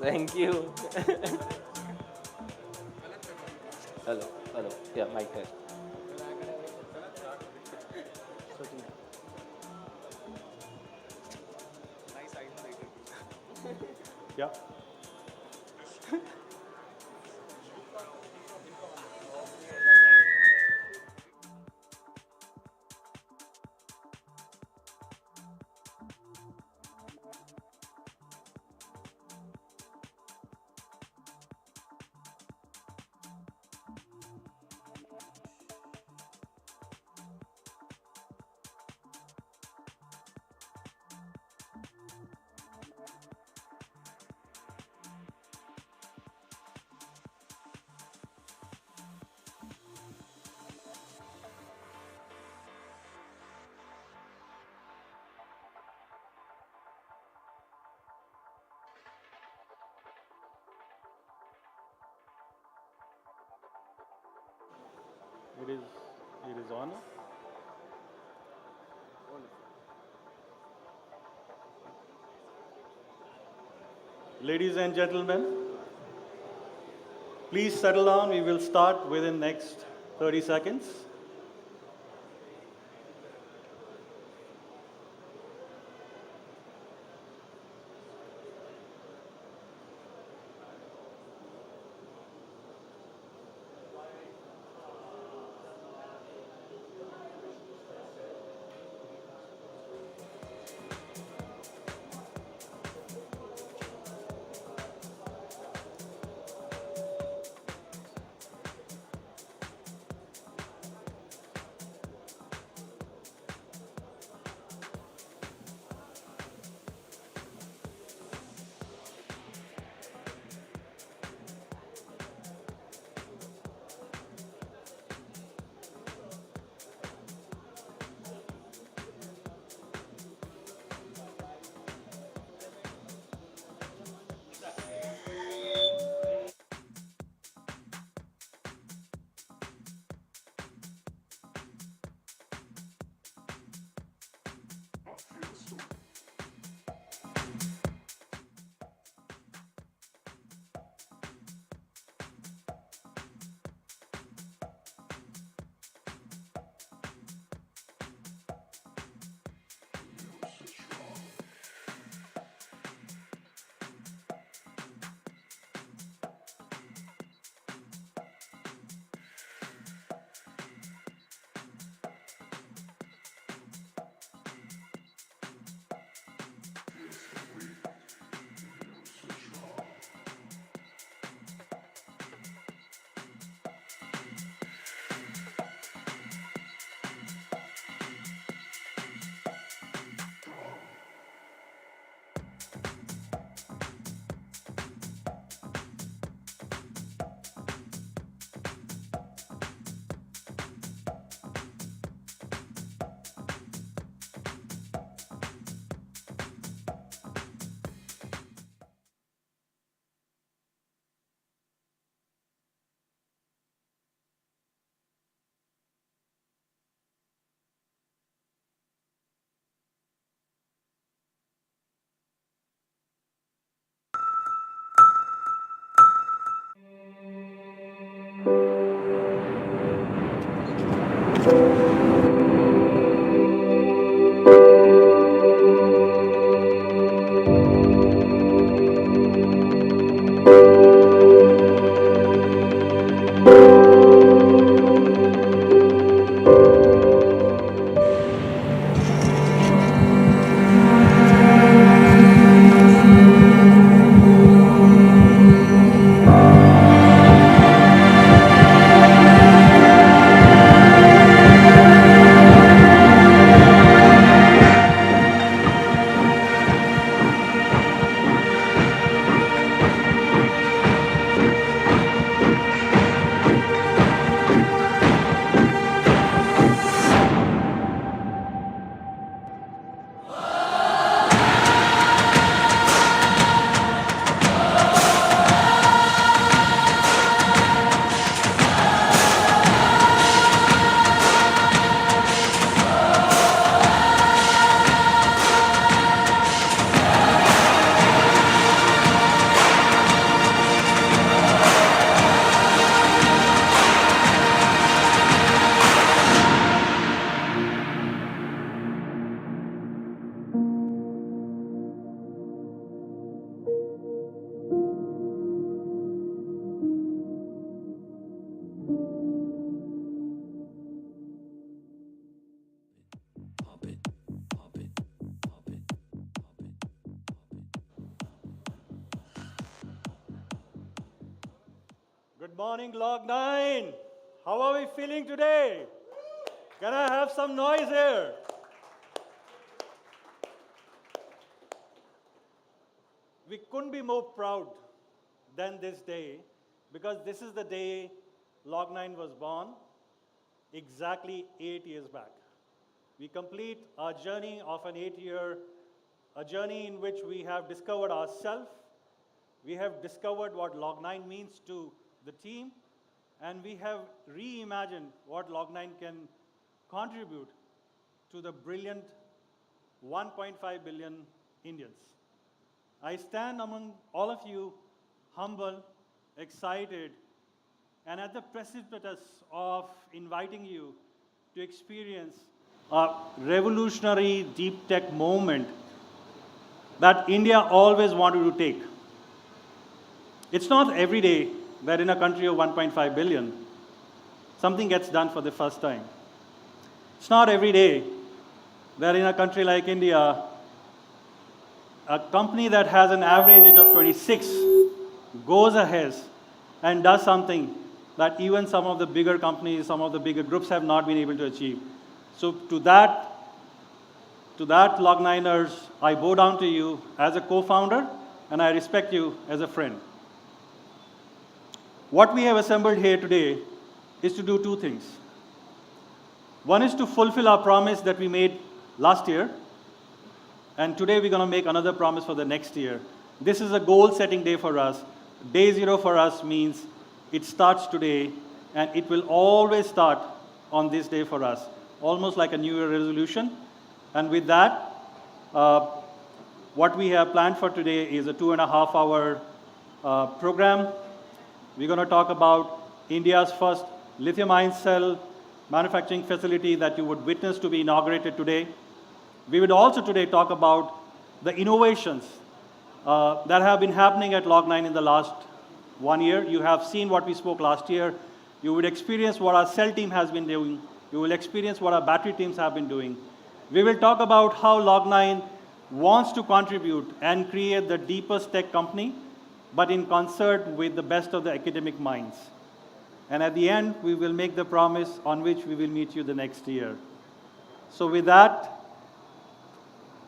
Thank you. Hello, hello. Yeah, mic test. Yeah. It is. It is on. Ladies and gentlemen, please settle down. We will start within next 30 seconds. morning, Log 9. How are we feeling today? Can I have some noise here? We couldn't be more proud than this day, because this is the day Log 9 was born, exactly 8 years back. We complete our journey of an 8-year, a journey in which we have discovered ourselves, we have discovered what Log 9 means to the team, and we have reimagined what Log 9 can contribute to the brilliant 1.5 billion Indians. I stand among all of you humble, excited, and at the precipice of inviting you to experience a revolutionary deep tech moment that India always wanted to take. It's not every day that in a country of 1.5 billion, something gets done for the first time. It's not every day that in a country like India, a company that has an average age of 26 goes ahead and does something that even some of the bigger companies, some of the bigger groups have not been able to achieve. So to that Log9ers, I bow down to you as a co-founder, and I respect you as a friend. What we have assembled here today is to do two things. One is to fulfill our promise that we made last year, and today we're going to make another promise for the next year. This is a goal-setting day for us. Day zero for us means it starts today, and it will always start on this day for us, almost like a New Year resolution. And with that, what we have planned for today is a 2.5-hour program. We're going to talk about India's first lithium-ion cell manufacturing facility that you would witness to be inaugurated today. We would also today talk about the innovations that have been happening at Log9 in the last 1 year. You have seen what we spoke last year. You would experience what our cell team has been doing. You will experience what our battery teams have been doing. We will talk about how Log9 wants to contribute and create the deepest tech company, but in concert with the best of the academic minds. And at the end, we will make the promise on which we will meet you the next year. So with that,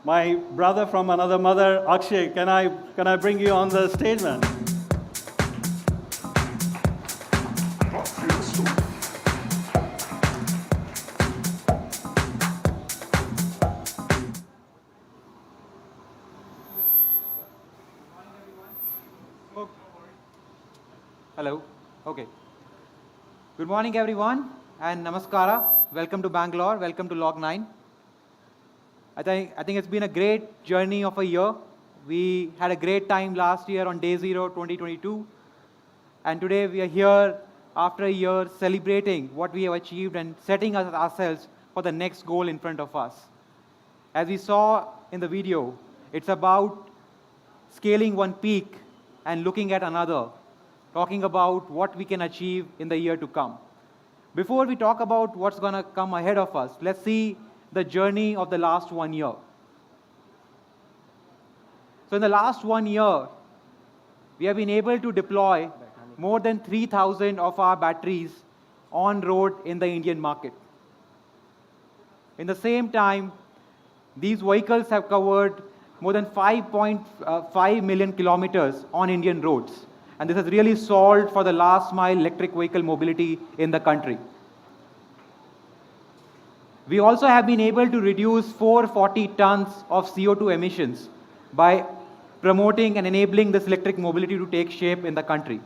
my brother from another mother, Akshay, can I bring you on the stage, man? Hello. Okay. Good morning, everyone, and namaskara. Welcome to Bangalore. Welcome to Log9. I think it's been a great journey of a year. We had a great time last year on day zero, 2022. And today we are here after a year celebrating what we have achieved and setting ourselves for the next goal in front of us. As we saw in the video, it's about scaling one peak and looking at another, talking about what we can achieve in the year to come. Before we talk about what's going to come ahead of us, let's see the journey of the last 1 year. So in the last 1 year, we have been able to deploy more than 3,000 of our batteries on road in the Indian market. In the same time, these vehicles have covered more than 5.5 million kilometers on Indian roads. And this has really solved for the last mile electric vehicle mobility in the country. We also have been able to reduce 440 tons of CO2 emissions by promoting and enabling this electric mobility to take shape in the country.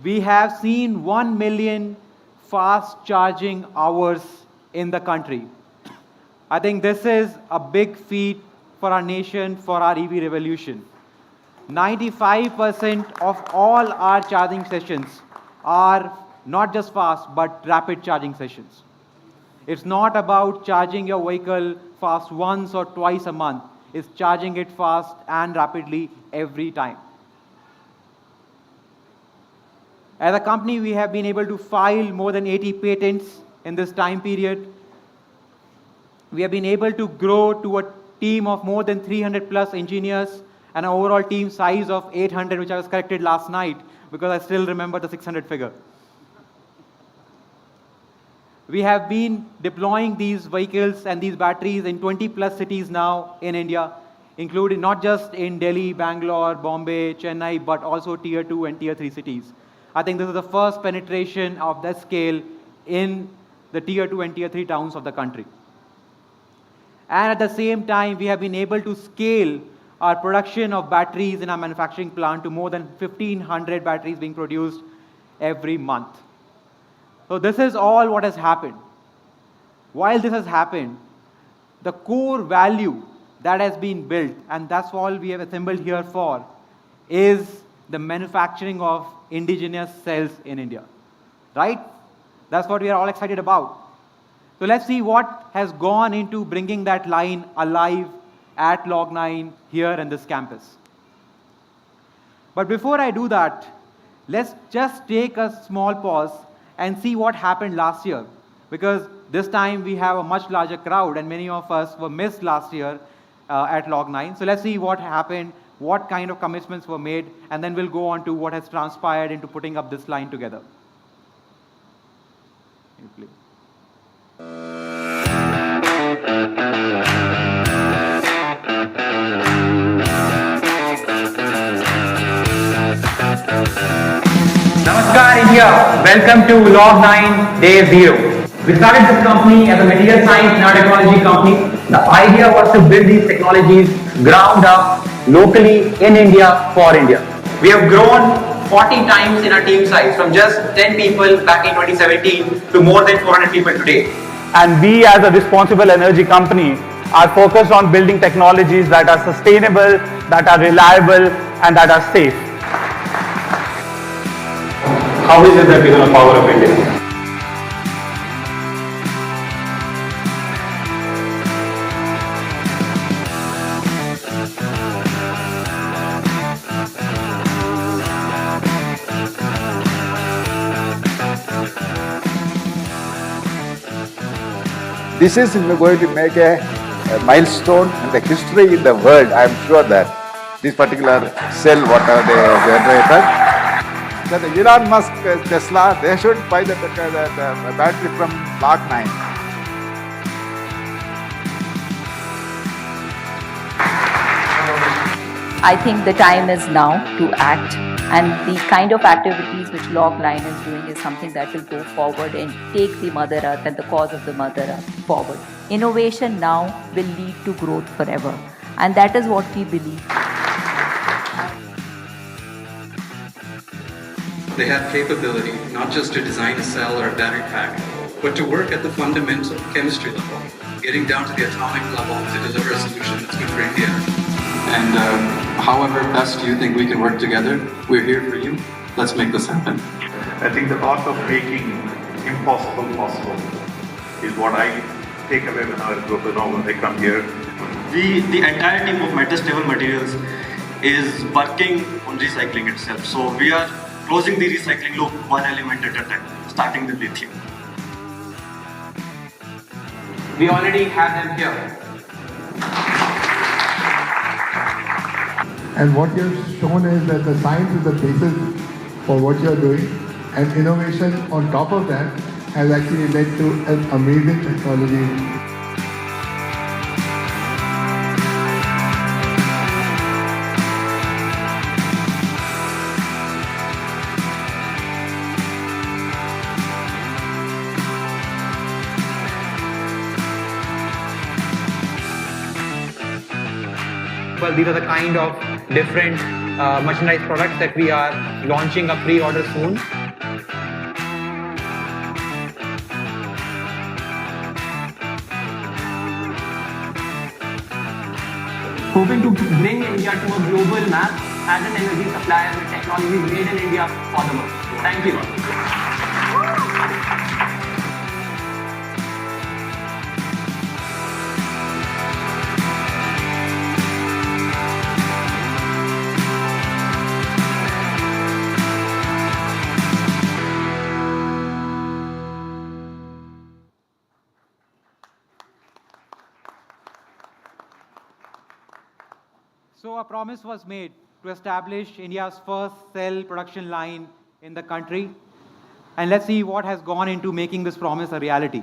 We have seen 1 million fast charging hours in the country. I think this is a big feat for our nation, for our EV revolution. 95% of all our charging sessions are not just fast, but rapid charging sessions. It's not about charging your vehicle fast once or twice a month. It's charging it fast and rapidly every time. As a company, we have been able to file more than 80 patents in this time period. We have been able to grow to a team of more than 300 plus engineers and an overall team size of 800, which I was corrected last night because I still remember the 600 figure. We have been deploying these vehicles and these batteries in 20 plus cities now in India, including not just in Delhi, Bangalore, Bombay, Chennai, but also tier 2 and tier 3 cities. I think this is the first penetration of that scale in the tier 2 and tier 3 towns of the country. And at the same time, we have been able to scale our production of batteries in our manufacturing plant to more than 1,500 batteries being produced every month. So this is all what has happened. While this has happened, the core value that has been built, and that's all we have assembled here for, is the manufacturing of indigenous cells in India, right? That's what we are all excited about. So let's see what has gone into bringing that line alive at Log9 here in this campus. But before I do that, let's just take a small pause and see what happened last year, because this time we have a much larger crowd and many of us were missed last year at Log9. So let's see what happened, what kind of commitments were made, and then we'll go on to what has transpired into putting up this line together. Namaskar India, welcome to Log9 Day 0. We started this company as a material science nanotechnology company. The idea was to build these technologies ground up, locally, in India, for India. We have grown 40 times in our team size, from just 10 people back in 2017 to more than 400 people today. And we as a responsible energy company are focused on building technologies that are sustainable, that are reliable, and that are safe. How is it that we're going to power up India? This is going to make a milestone in the history in the world. I am sure that this particular cell, whatever they generated, that Elon Musk, Tesla, they should buy the battery from Log9. I think the time is now to act, and the kind of activities which Log9 is doing is something that will go forward and take the Mother Earth and the cause of the Mother Earth forward. Innovation now will lead to growth forever, and that is what we believe. They have capability not just to design a cell or a battery pack, but to work at the fundamental chemistry level, getting down to the atomic level to deliver a solution that's good for India. And however best you think we can work together, we're here for you. Let's make this happen. I think the art of making impossible possible is what I take away when I come here. The entire team of metastable materials is working on recycling itself. So we are closing the recycling loop one element at a time, starting with lithium. We already have them here. And what you've shown is that the science is the basis for what you're doing, and innovation on top of that has actually led to an amazing technology. Well, these are the kind of different merchandise products that we are launching a pre-order soon. Hoping to bring India to a global map as an energy supplier with technologies made in India for the world. Thank you. So a promise was made to establish India's first cell production line in the country. And let's see what has gone into making this promise a reality.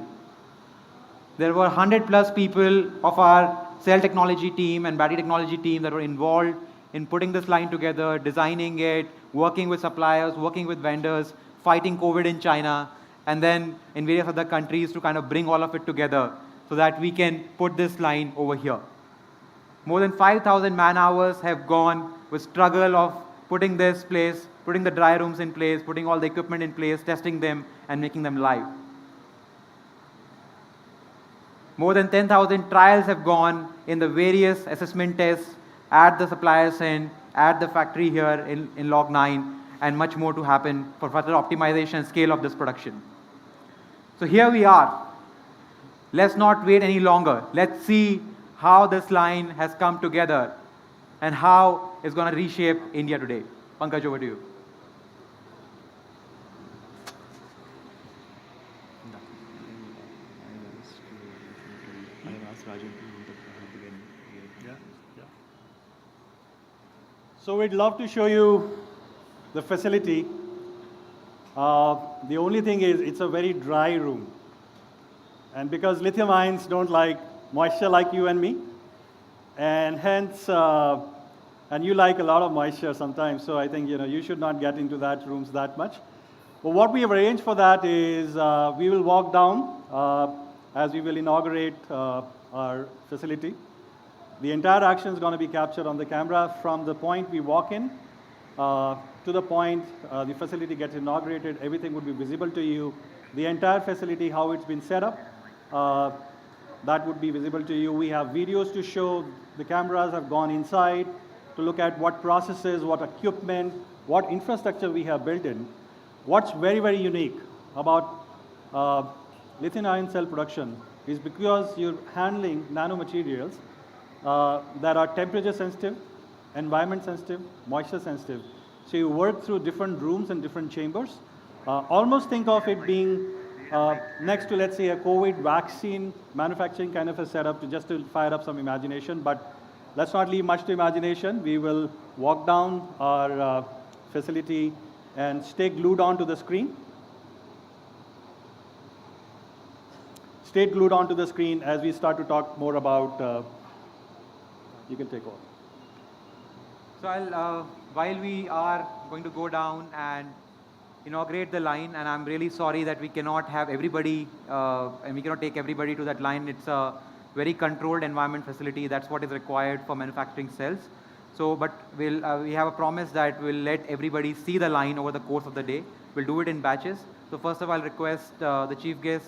There were 100+ people of our cell technology team and battery technology team that were involved in putting this line together, designing it, working with suppliers, working with vendors, fighting COVID in China, and then in various other countries to kind of bring all of it together so that we can put this line over here. More than 5,000 man-hours have gone with struggle of putting this place, putting the dry rooms in place, putting all the equipment in place, testing them, and making them live. More than 10,000 trials have gone in the various assessment tests at the supplier's end, at the factory here in Log9, and much more to happen for further optimization and scale of this production. So here we are. Let's not wait any longer. Let's see how this line has come together and how it's going to reshape India today. Pankaj, over to you. So we'd love to show you the facility. The only thing is it's a very dry room. And because lithium ions don't like moisture like you and me, and hence, and you like a lot of moisture sometimes, so I think you should not get into that rooms that much. But what we have arranged for that is we will walk down as we will inaugurate our facility. The entire action is going to be captured on the camera from the point we walk in to the point the facility gets inaugurated. Everything would be visible to you. The entire facility, how it's been set up, that would be visible to you. We have videos to show. The cameras have gone inside to look at what processes, what equipment, what infrastructure we have built in. What's very, very unique about lithium-ion cell production is because you're handling nanomaterials that are temperature sensitive, environment sensitive, moisture sensitive. So you work through different rooms and different chambers. Almost think of it being next to, let's say, a COVID vaccine manufacturing kind of a setup to fire up some imagination. But let's not leave much to imagination. We will walk down our facility and stay glued onto the screen. Stay glued onto the screen as we start to talk more about. You can take over. So while we are going to go down and inaugurate the line, and I'm really sorry that we cannot have everybody, and we cannot take everybody to that line. It's a very controlled environment facility. That's what is required for manufacturing cells. So, but we have a promise that we'll let everybody see the line over the course of the day. We'll do it in batches. So first of all, I'll request the chief guest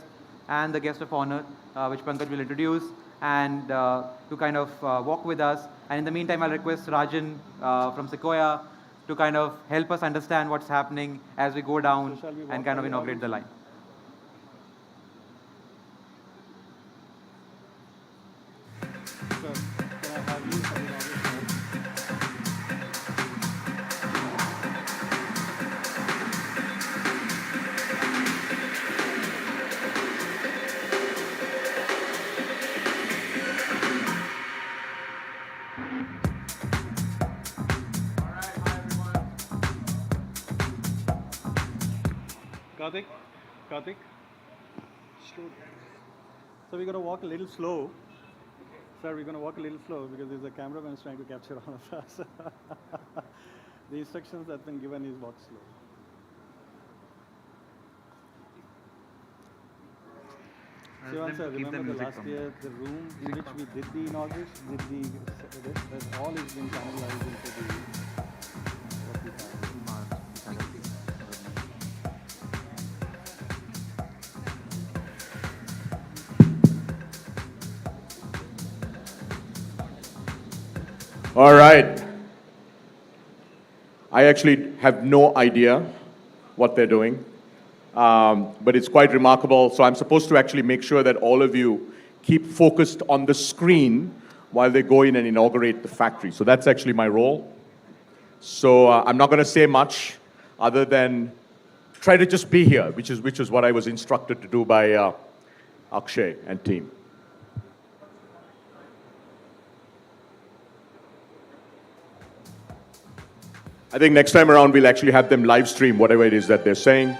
and the guest of honor, which Pankaj will introduce, and to kind of walk with us. And in the meantime, I'll request Rajan from Sequoia to kind of help us understand what's happening as we go down and kind of inaugurate the line. Karthik, slow. So we're going to walk a little slow. Sir, we're going to walk a little slow because there's a cameraman trying to capture all of us. The instructions that have been given is walk slow. Shivan sir, remember the last year, the room in which we did the inauguration, that all has been channelized into the what we have. All right. I actually have no idea what they're doing, but it's quite remarkable. So I'm supposed to actually make sure that all of you keep focused on the screen while they go in and inaugurate the factory. So that's actually my role. So I'm not going to say much other than try to just be here, which is what I was instructed to do by Akshay and team. I think next time around we'll actually have them live stream whatever it is that they're saying.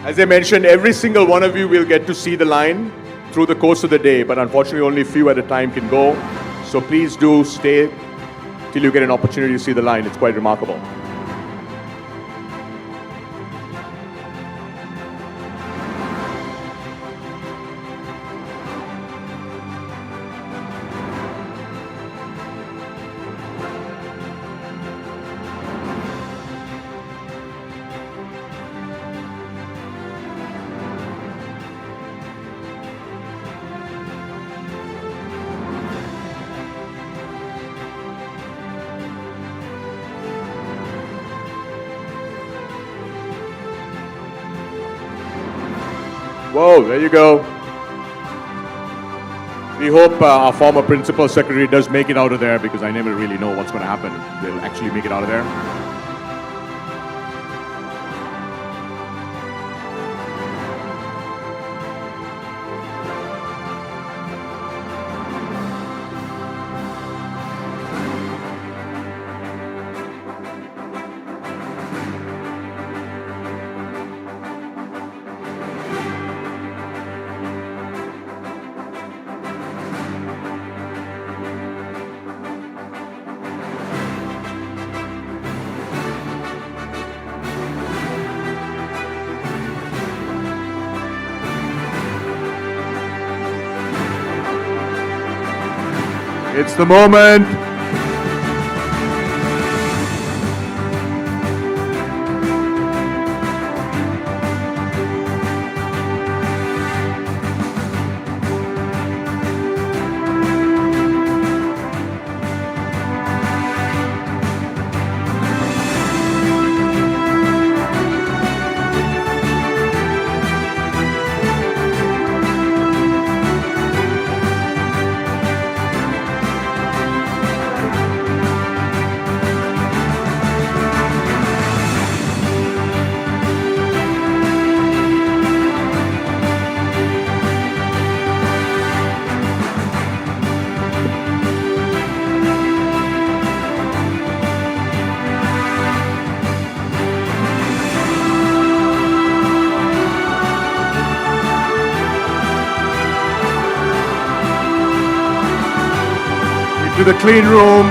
As I mentioned, every single one of you will get to see the line through the course of the day, but unfortunately only a few at a time can go. So please do stay till you get an opportunity to see the line. It's quite remarkable. Whoa, there you go. We hope our former principal secretary does make it out of there, because I never really know what's going to happen. They'll actually make it out of there. It's the moment. To the clean room.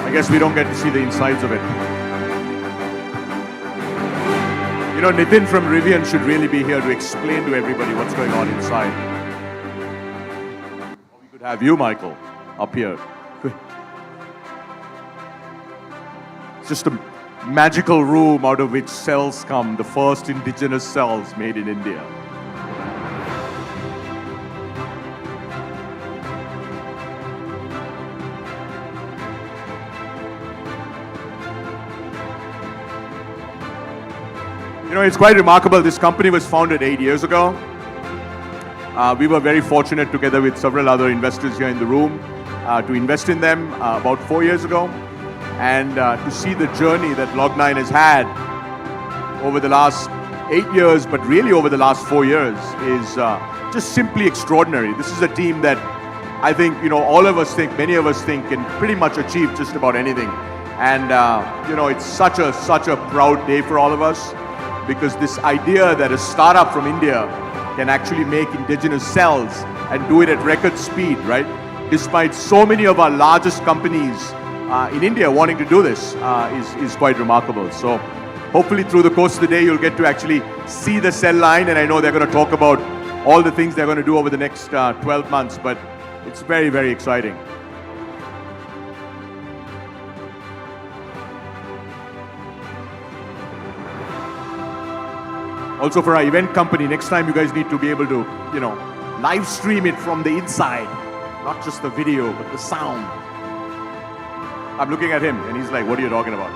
I guess we don't get to see the insides of it. You know, Nitin from Rivian should really be here to explain to everybody what's going on inside. Or we could have you, Michael, up here. It's just a magical room out of which cells come, the first indigenous cells made in India. You know, it's quite remarkable. This company was founded 8 years ago. We were very fortunate, together with several other investors here in the room, to invest in them about 4 years ago. And to see the journey that Log9 has had over the last 8 years, but really over the last 4 years, is just simply extraordinary. This is a team that I think, you know, all of us think, many of us think, can pretty much achieve just about anything. And, you know, it's such a proud day for all of us, because this idea that a startup from India can actually make indigenous cells and do it at record speed, right? Despite so many of our largest companies in India wanting to do this is quite remarkable. So hopefully through the course of the day, you'll get to actually see the cell line, and I know they're going to talk about all the things they're going to do over the next 12 months, but it's very, very exciting. Also for our event company, next time you guys need to be able to, live stream it from the inside, not just the video, but the sound. I'm looking at him and he's like, what are you talking about?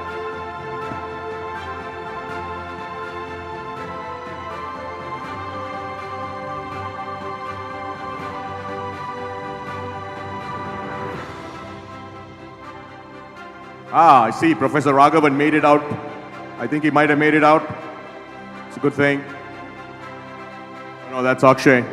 I see Professor Raghavan made it out. I think he might have made it out. It's a good thing. Oh, no, that's Akshay.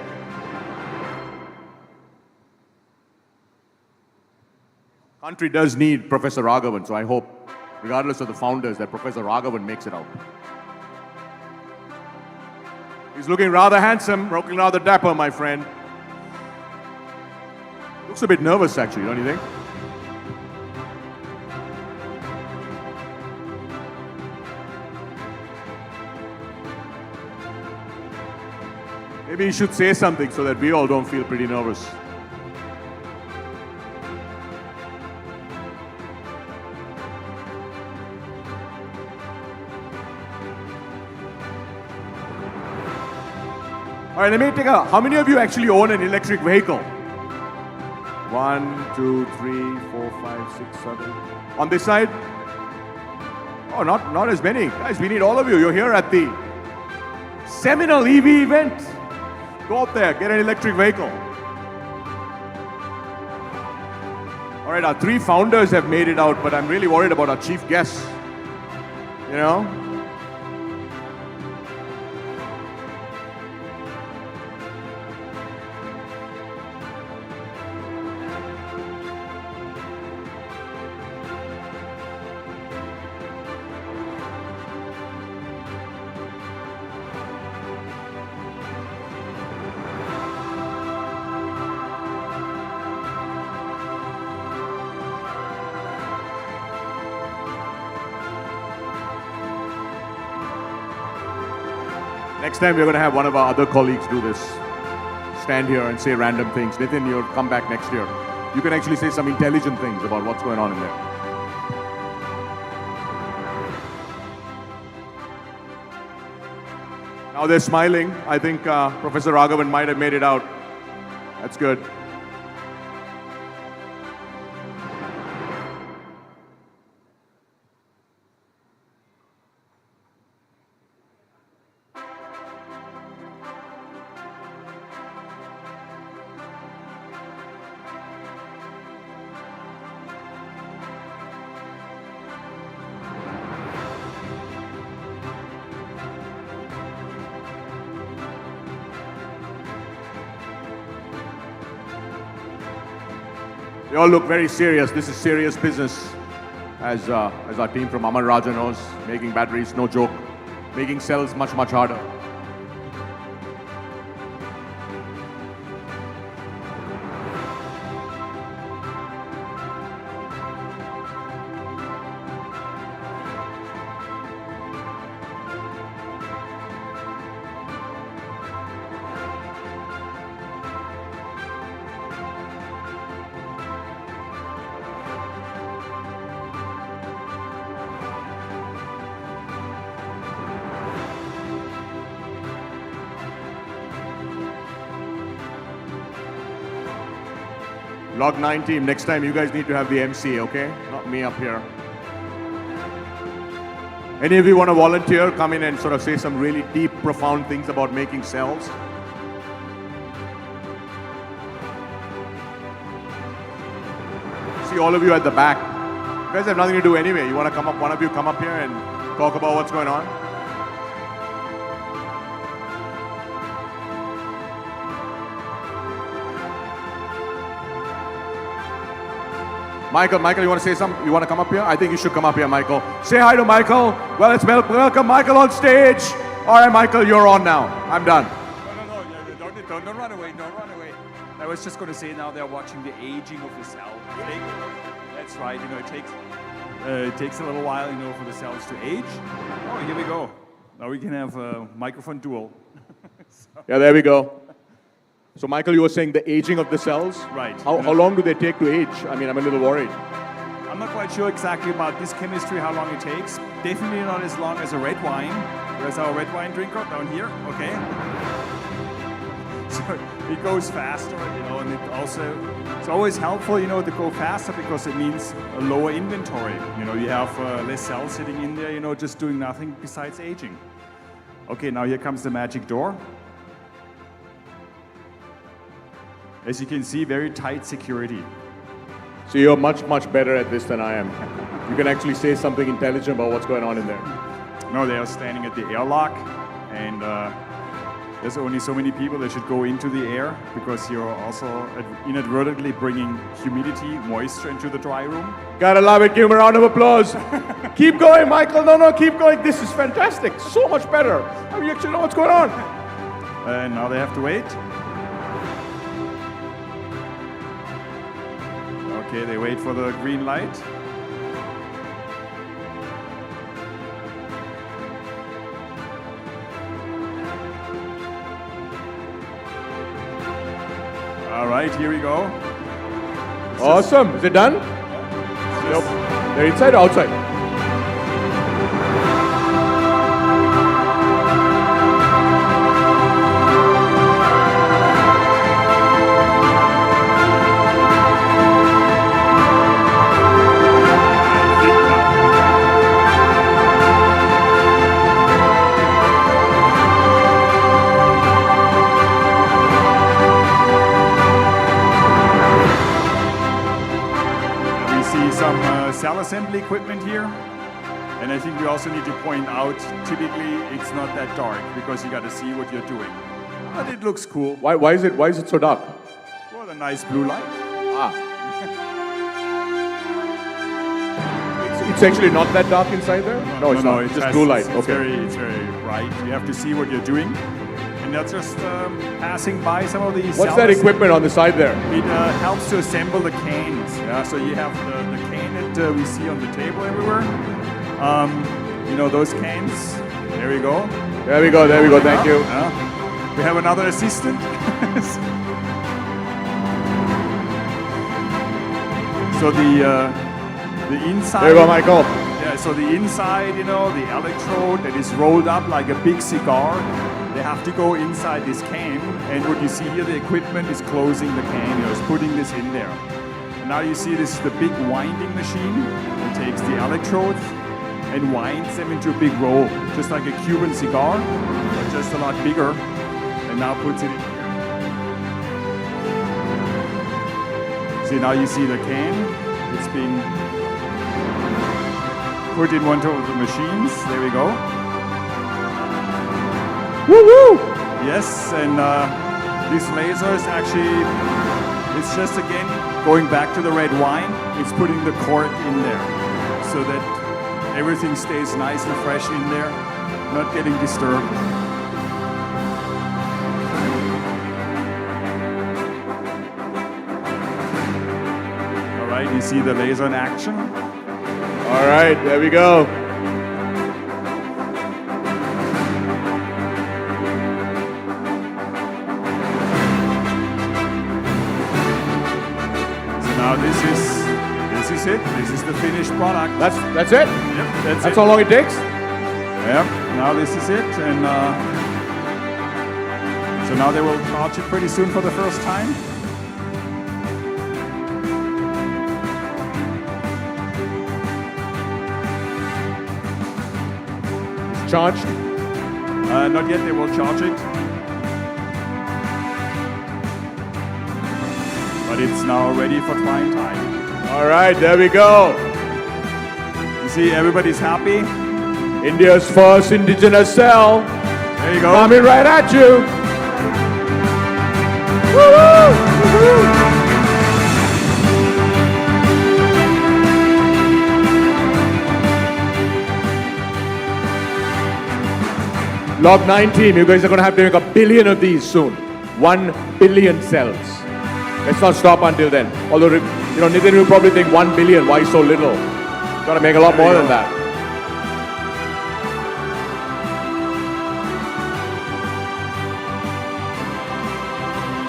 Country does need Professor Raghavan, so I hope, regardless of the founders, that Professor Raghavan makes it out. He's looking rather handsome, looking rather dapper, my friend. Looks a bit nervous, actually, don't you think? Maybe he should say something so that we all don't feel pretty nervous. All right, let me take how many of you actually own an electric vehicle? 1, 2, 3, 4, 5, 6, 7. On this side? Oh, not as many. Guys, we need all of you. You're here at the seminal EV event. Go out there, get an electric vehicle. All right, our 3 founders have made it out, but I'm really worried about our chief guests. Next time, we're going to have one of our other colleagues do this. Stand here and say random things. Nitin, you'll come back next year. You can actually say some intelligent things about what's going on in there. Now they're smiling. I think Professor Raghavan might have made it out. That's good. They all look very serious. This is serious business. As our team from Amar Raja knows, making batteries, no joke. Making cells, much, much harder. Log 9 team, next time you guys need to have the MC, okay? Not me up here. Any of you want to volunteer? Come in and sort of say some really deep, profound things about making cells. See all of you at the back. You guys have nothing to do anyway. You want to come up, one of you come up here and talk about what's going on? Michael, you want to say something? You want to come up here? I think you should come up here, Michael. Say hi to Michael. Well, let's welcome Michael on stage. All right, Michael, you're on now. I'm done. No, don't run away, don't run away. I was just going to say now they're watching the aging of the cell. That's right. It takes a little while, for the cells to age. Oh, here we go. Now we can have a microphone duel. Yeah, there we go. So, Michael, you were saying the aging of the cells? Right. How long do they take to age? I mean, I'm a little worried. I'm not quite sure exactly about this chemistry, how long it takes. Definitely not as long as a red wine. Where's our red wine drinker? Down here? Okay. So it goes faster, and it also, it's always helpful, to go faster because it means a lower inventory. You have less cells sitting in there, just doing nothing besides aging. Okay, now here comes the magic door. As you can see, very tight security. So you're much, much better at this than I am. You can actually say something intelligent about what's going on in there. No, they are standing at the airlock, and there's only so many people that should go into the air because you're also inadvertently bringing humidity, moisture into the dry room. Gotta love it. Give him a round of applause. Keep going, Michael. No, keep going. This is fantastic. So much better. I mean, you actually know what's going on. And now they have to wait. Okay, they wait for the green light. All right, here we go. Awesome. Is it done? Nope. They're inside or outside? Cell assembly equipment here, and I think we also need to point out typically it's not that dark because you got to see what you're doing, but it looks cool. Why is it so dark? Well, the nice blue light. It's actually not that dark inside there. No, it's not. It's just blue light. It's very bright. You have to see what you're doing, and that's just passing by some of these. What's that equipment on the side there? It helps to assemble the canes. Yeah, so you have the cane that we see on the table everywhere. Those canes. There we go. There we go. Thank you. We have another assistant. So the inside. There you go, Michael. Yeah. So the inside, the electrode that is rolled up like a big cigar. They have to go inside this can, and what you see here, the equipment is closing the can, it's putting this in there. And now you see this is the big winding machine. It takes the electrodes and winds them into a big roll, just like a Cuban cigar, but just a lot bigger, and now puts it in here. See, now you see the can, it's being put in one of the machines. There we go. Woo-woo! Yes, and this laser is actually, it's just again going back to the red wine, it's putting the cork in there so that everything stays nice and fresh in there, not getting disturbed. All right, you see the laser in action. All right, there we go. Now this is it. This is the finished product. That's it? Yep, that's how long it takes? Yep. Now this is it, and so now they will charge it pretty soon for the first time. It's charged? Not yet. They will charge it. But it's now ready for prime time. All right, there we go. You see, everybody's happy. India's first indigenous cell. There you go. Coming right at you. Woo-hoo! Log 9 team, you guys are going to have to make 1 billion of these soon. 1 billion cells. Let's not stop until then. Although You know, Nitin will probably think 1 billion, why so little? Got to make a lot more than that.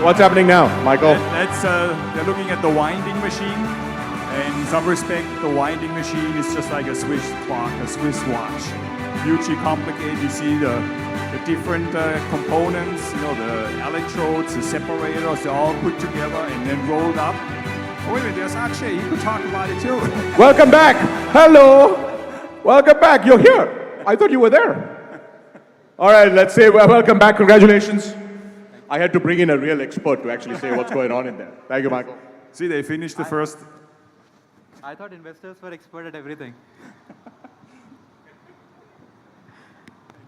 What's happening now, Michael? They're looking at the winding machine. And in some respect, the winding machine is just like a Swiss clock, a Swiss watch. Hugely complicated. You see the different components, you know, the electrodes, the separators, they're all put together and then rolled up. Oh, wait a minute, there's Akshay. You could talk about it too. Welcome back. Hello. Welcome back. You're here. I thought you were there. All right, let's say welcome back. Congratulations. I had to bring in a real expert to actually say what's going on in there. Thank you, Michael. See, they finished the first. I thought investors were expert at everything.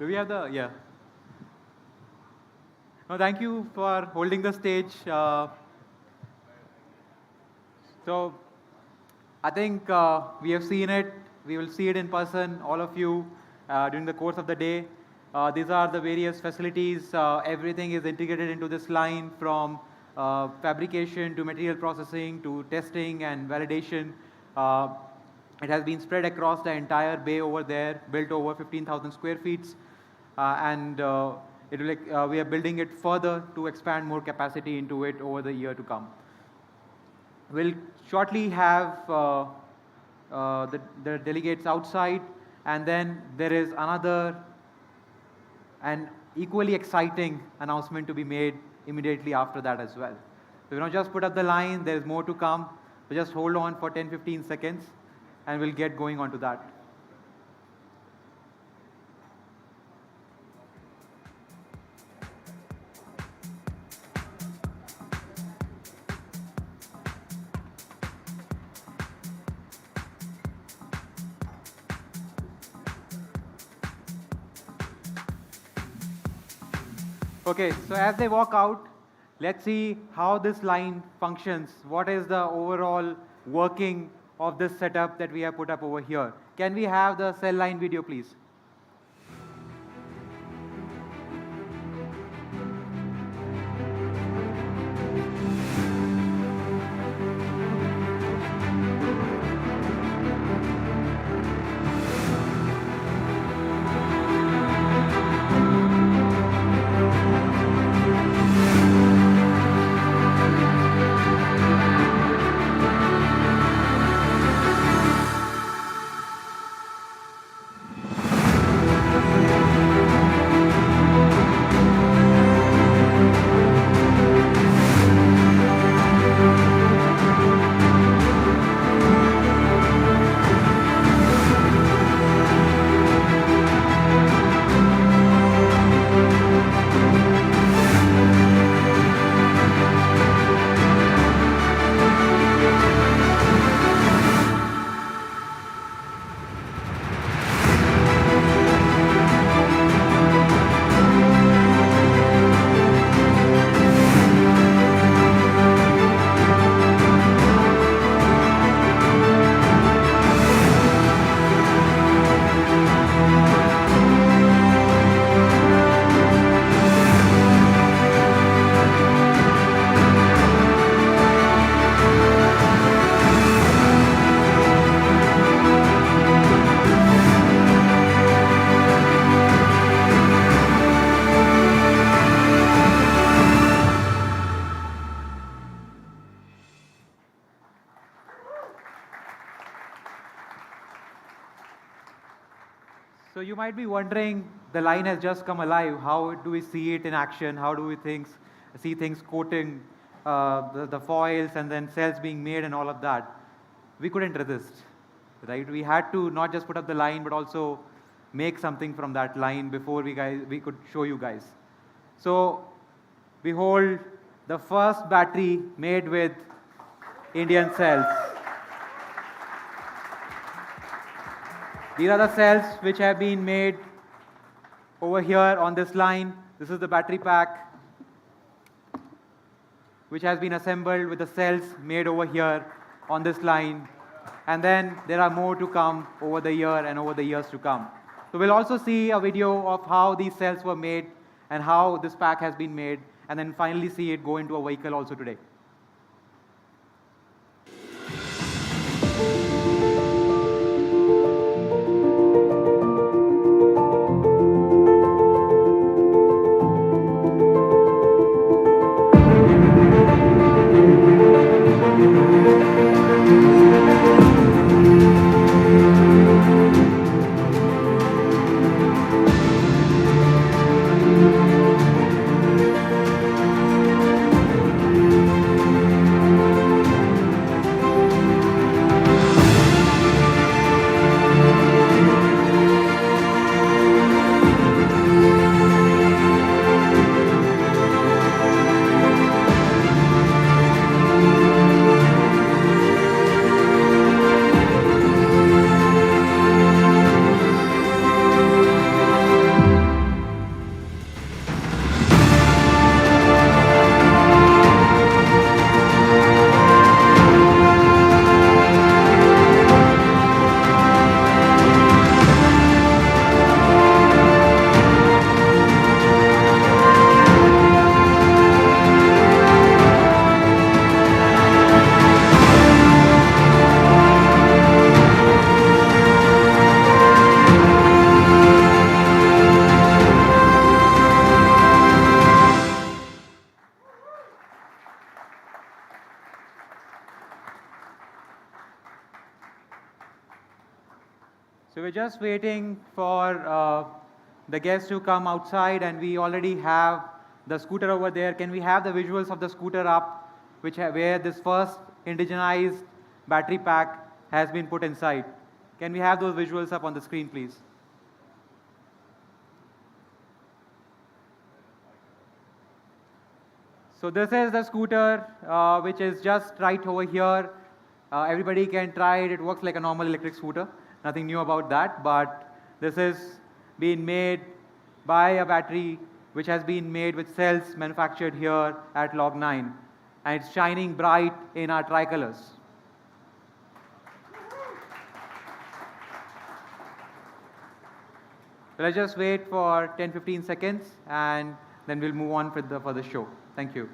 Do we have the, yeah. No, thank you for holding the stage. So I think we have seen it. We will see it in person, all of you, during the course of the day. These are the various facilities. Everything is integrated into this line, from fabrication to material processing to testing and validation. It has been spread across the entire bay over there, built over 15,000 square feet. And we are building it further to expand more capacity into it over the year to come. We'll shortly have the delegates outside, and then there is another and equally exciting announcement to be made immediately after that as well. So we're not just put up the line, there's more to come. So just hold on for 10-15 seconds and we'll get going on to that. Okay, so as they walk out, let's see how this line functions. What is the overall working of this setup that we have put up over here? Can we have the cell line video, please? So you might be wondering, the line has just come alive. How do we see it in action? How do we see things coating the foils and then cells being made and all of that? We couldn't resist, right? We had to not just put up the line, but also make something from that line before we could show you guys. So behold, the first battery made with Indian cells. These are the cells which have been made over here on this line. This is the battery pack which has been assembled with the cells made over here on this line. And then there are more to come over the year and over the years to come. So we'll also see a video of how these cells were made and how this pack has been made, and then finally see it go into a vehicle also today. we're just waiting for the guests to come outside, and we already have the scooter over there. Can we have the visuals of the scooter up, where this first indigenized battery pack has been put inside? Can we have those visuals up on the screen, please? So this is the scooter, which is just right over here. Everybody can try it. It works like a normal electric scooter. Nothing new about that. But this is being made by a battery which has been made with cells manufactured here at Log9. And it's shining bright in our tricolors. So let's just wait for 10-15 seconds, and then we'll move on for the show. Thank you.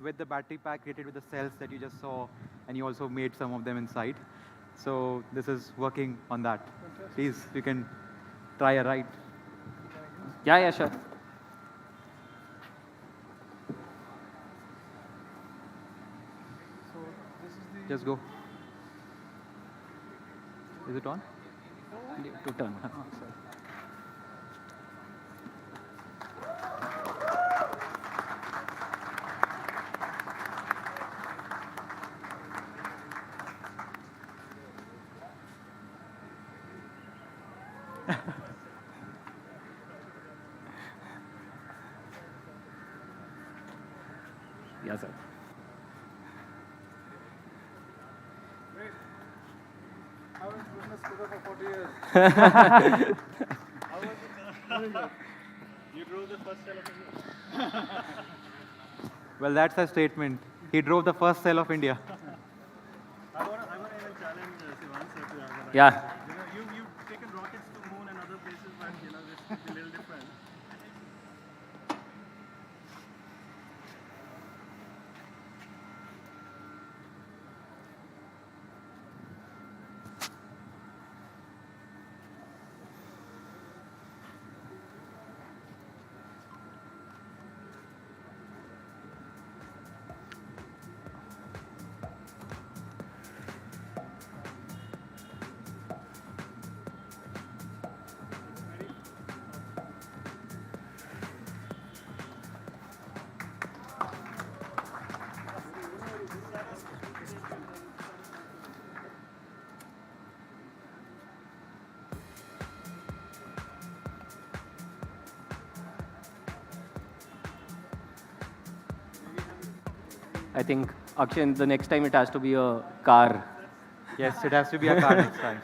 With the battery pack created with the cells that you just saw, and you also made some of them inside. So this is working on that. Please, you can try a ride. Yeah, sure. Just go. Is it on? To turn. Yes, sir. I was doing a scooter for 40 years. You drove the first cell of India. Well, that's a statement. He drove the first cell of India. I want to even challenge Sivan sir to have a Yeah. you've taken rockets to moon and other places, but this is a little I think, Akshay, the next time it has to be a car. Yes, it has to be a car next time.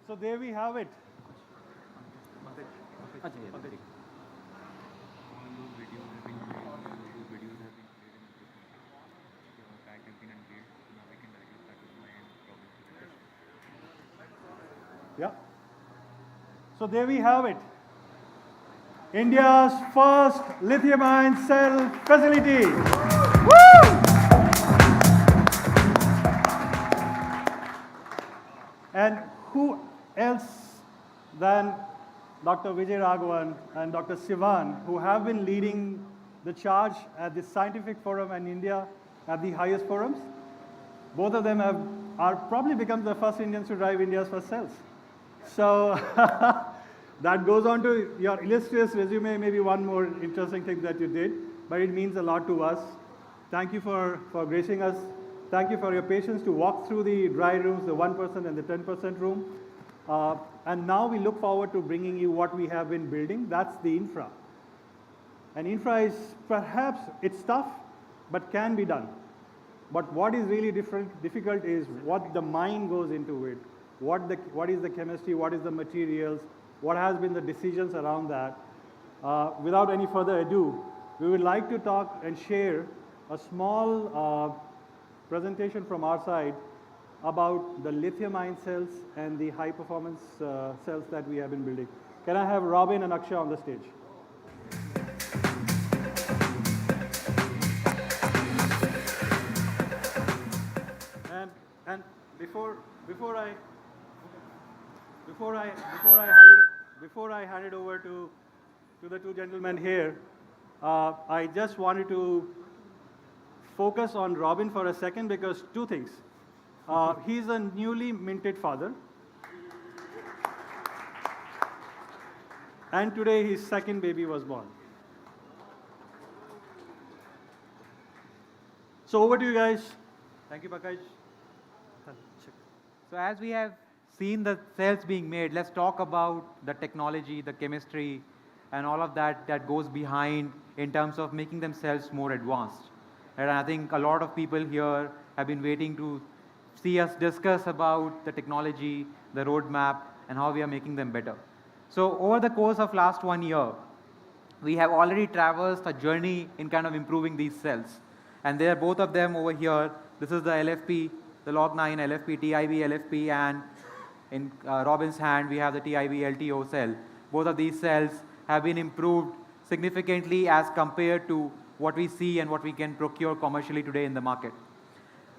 So there we have it. Yeah. So there we have it. India's first lithium-ion cell facility. And who else than Dr. Vijay Raghavan and Dr. Sivan, who have been leading the charge at the scientific forum in India at the highest forums. Both of them are probably become the first Indians to drive India's first cells. So that goes on to your illustrious resume, maybe one more interesting thing that you did, but it means a lot to us. Thank you for gracing us. Thank you for your patience to walk through the dry rooms, the 1% and the 10% room. And now we look forward to bringing you what we have been building. That's the infra. And infra is perhaps, it's tough, but can be done. But what is really difficult is what the mind goes into it. What is the chemistry, what is the materials, what has been the decisions around that. Without any further ado, we would like to talk and share a small presentation from our side about the lithium-ion cells and the high-performance cells that we have been building. Can I have Robin and Akshay on the stage? And before I hand it over to the two gentlemen here, I just wanted to focus on Robin for a second because two things. He's a newly minted father. And today his second baby was born. So over to you guys. Thank you, Pankaj. So as we have seen the cells being made, let's talk about the technology, the chemistry, and all of that goes behind in terms of making themselves more advanced. And I think a lot of people here have been waiting to see us discuss about the technology, the roadmap, and how we are making them better. So over the course of last 1 year, we have already traversed a journey in kind of improving these cells. And they are both of them over here. This is the LFP, the Log9 LFP, TIB LFP, and in Robin's hand, we have the TIB LTO cell. Both of these cells have been improved significantly as compared to what we see and what we can procure commercially today in the market.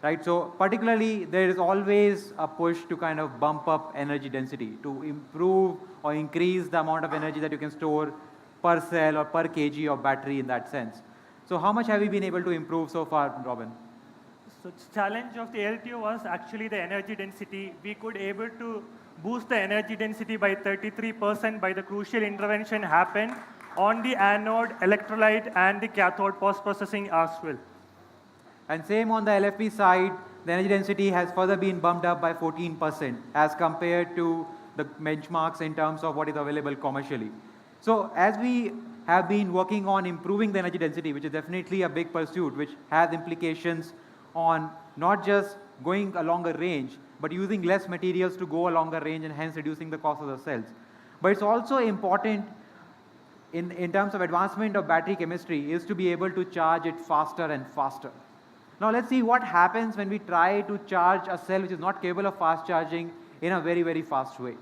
Right, so particularly there is always a push to kind of bump up energy density, to improve or increase the amount of energy that you can store per cell or per kg of battery in that sense. So how much have we been able to improve so far, Robin? So the challenge of the LTO was actually the energy density. We could able to boost the energy density by 33% by the crucial intervention happened on the anode, electrolyte, and the cathode post-processing as well. And same on the LFP side, the energy density has further been bumped up by 14% as compared to the benchmarks in terms of what is available commercially. So as we have been working on improving the energy density, which is definitely a big pursuit, which has implications on not just going a longer range, but using less materials to go a longer range and hence reducing the cost of the cells. But it's also important in terms of advancement of battery chemistry is to be able to charge it faster and faster. Now let's see what happens when we try to charge a cell which is not capable of fast charging in a very, very fast way.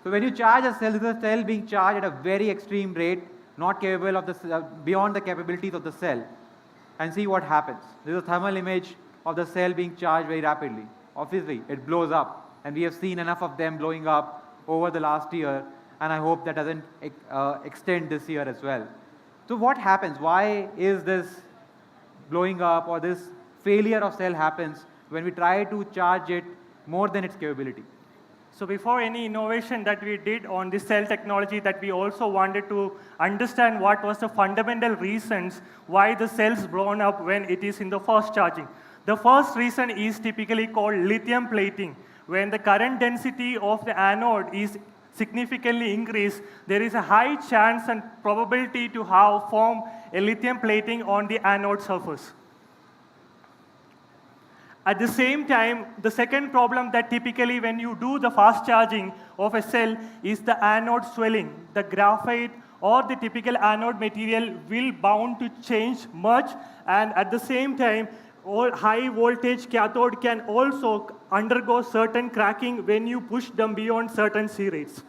So when you charge a cell, this is a cell being charged at a very extreme rate, not capable of beyond the capabilities of the cell. And see what happens. This is a thermal image of the cell being charged very rapidly. Obviously, it blows up, and we have seen enough of them blowing up over the last year, and I hope that doesn't extend this year as well. So what happens? Why is this blowing up or this failure of cell happens when we try to charge it more than its capability? So before any innovation that we did on this cell technology, that we also wanted to understand what was the fundamental reasons why the cells blown up when it is in the fast charging. The first reason is typically called lithium plating. When the current density of the anode is significantly increased, there is a high chance and probability to have form a lithium plating on the anode surface. At the same time, the second problem that typically when you do the fast charging of a cell is the anode swelling. The graphite or the typical anode material will bound to change much, and at the same time, all high voltage cathode can also undergo certain cracking when you push them beyond certain C rates.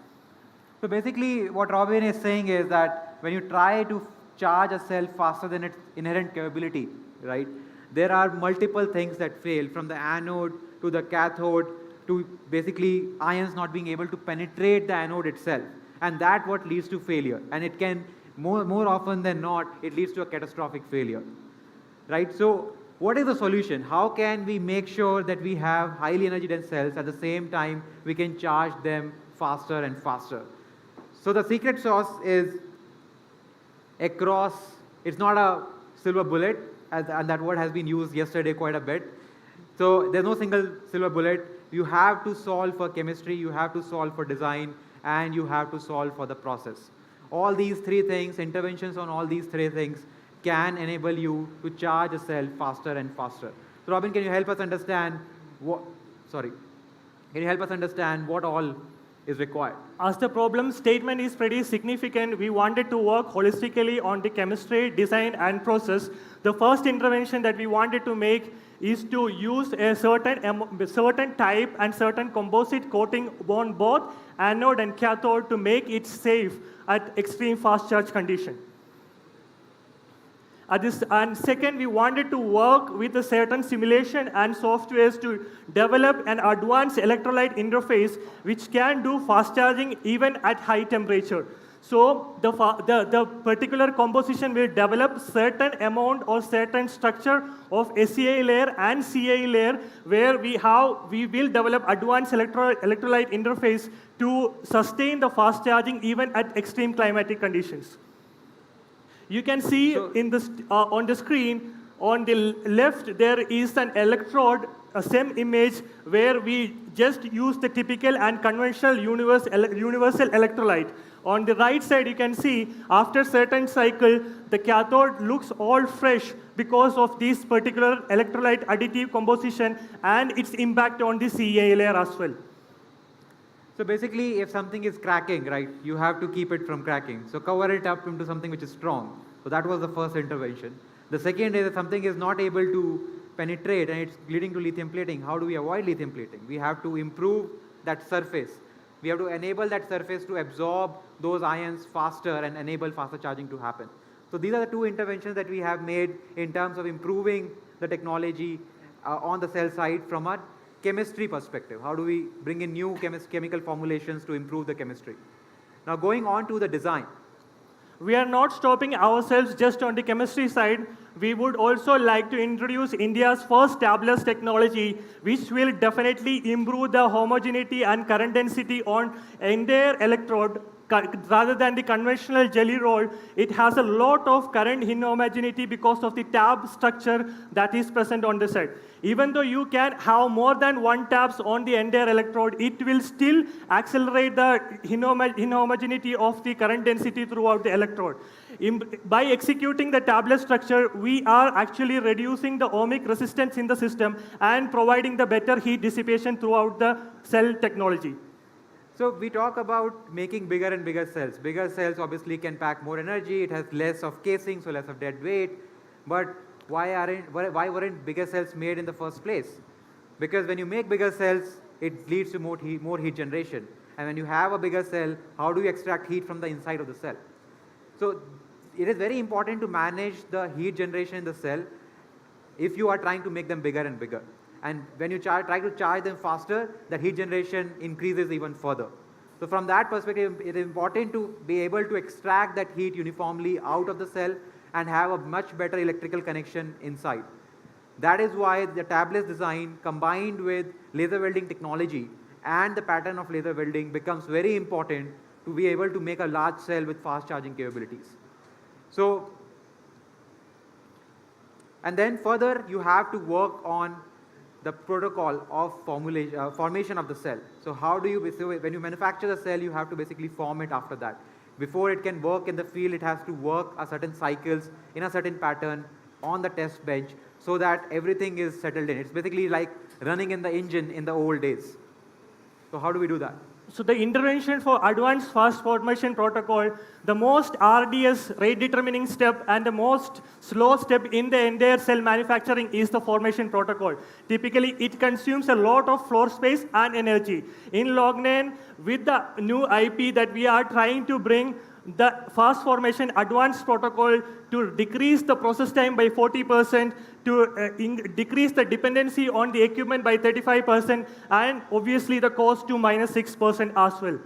So basically what Robin is saying is that when you try to charge a cell faster than its inherent capability, right, there are multiple things that fail, from the anode to the cathode to basically ions not being able to penetrate the anode itself. And that's what leads to failure. And it can, more often than not, it leads to a catastrophic failure. Right? So what is the solution? How can we make sure that we have highly energy dense cells at the same time we can charge them faster and faster? So the secret sauce is across, it's not a silver bullet, and that word has been used yesterday quite a bit. So there's no single silver bullet. You have to solve for chemistry, you have to solve for design, and you have to solve for the process. All these three things, interventions on all these three things can enable you to charge a cell faster and faster. So Robin, can you help us understand what all is required? As the problem statement is pretty significant, we wanted to work holistically on the chemistry, design, and process. The first intervention that we wanted to make is to use a certain type and certain composite coating on both anode and cathode to make it safe at extreme fast charge condition. And second, we wanted to work with a certain simulation and softwares to develop an advanced electrolyte interface which can do fast charging even at high temperature. So the particular composition will develop certain amount or certain structure of SCA layer and CA layer where we will develop advanced electrolyte interface to sustain the fast charging even at extreme climatic conditions. You can see on the screen, on the left, there is an electrode, a SEM image, where we just use the typical and conventional universal electrolyte. On the right side, you can see, after certain cycle, the cathode looks all fresh because of this particular electrolyte additive composition and its impact on the CA layer as well. So basically, if something is cracking, right, you have to keep it from cracking. So cover it up into something which is strong. So that was the first intervention. The second is that something is not able to penetrate and it's leading to lithium plating. How do we avoid lithium plating? We have to improve that surface. We have to enable that surface to absorb those ions faster and enable faster charging to happen. So these are the two interventions that we have made in terms of improving the technology on the cell side from a chemistry perspective. How do we bring in new chemical formulations to improve the chemistry? Now going on to the design. We are not stopping ourselves just on the chemistry side. We would also like to introduce India's first tabless technology, which will definitely improve the homogeneity and current density on entire electrode. Rather than the conventional jelly roll, it has a lot of current inhomogeneity because of the tab structure that is present on the side. Even though you can have more than one tabs on the entire electrode, it will still accelerate the inhomogeneity of the current density throughout the electrode. By executing the tablet structure, we are actually reducing the ohmic resistance in the system and providing the better heat dissipation throughout the cell technology. So we talk about making bigger and bigger cells. Bigger cells obviously can pack more energy, it has less of casing, so less of dead weight. But why weren't bigger cells made in the first place? Because when you make bigger cells, it leads to more heat generation. And when you have a bigger cell, how do you extract heat from the inside of the cell? So it is very important to manage the heat generation in the cell if you are trying to make them bigger and bigger. And when you try to charge them faster, the heat generation increases even further. So from that perspective, it is important to be able to extract that heat uniformly out of the cell and have a much better electrical connection inside. That is why the tabless design combined with laser welding technology and the pattern of laser welding becomes very important to be able to make a large cell with fast charging capabilities. So, and then further you have to work on the protocol of formation of the cell. So how do you, when you manufacture the cell, you have to basically form it after that. Before it can work in the field, it has to work a certain cycles in a certain pattern on the test bench so that everything is settled in. It's basically like running in the engine in the old days. So how do we do that? So the intervention for advanced fast formation protocol, the most arduous rate determining step and the most slow step in the entire cell manufacturing is the formation protocol. Typically, it consumes a lot of floor space and energy. In Log9, with the new IP that we are trying to bring, the fast formation advanced protocol to decrease the process time by 40%, to decrease the dependency on the equipment by 35%, and obviously the cost to -6% as well.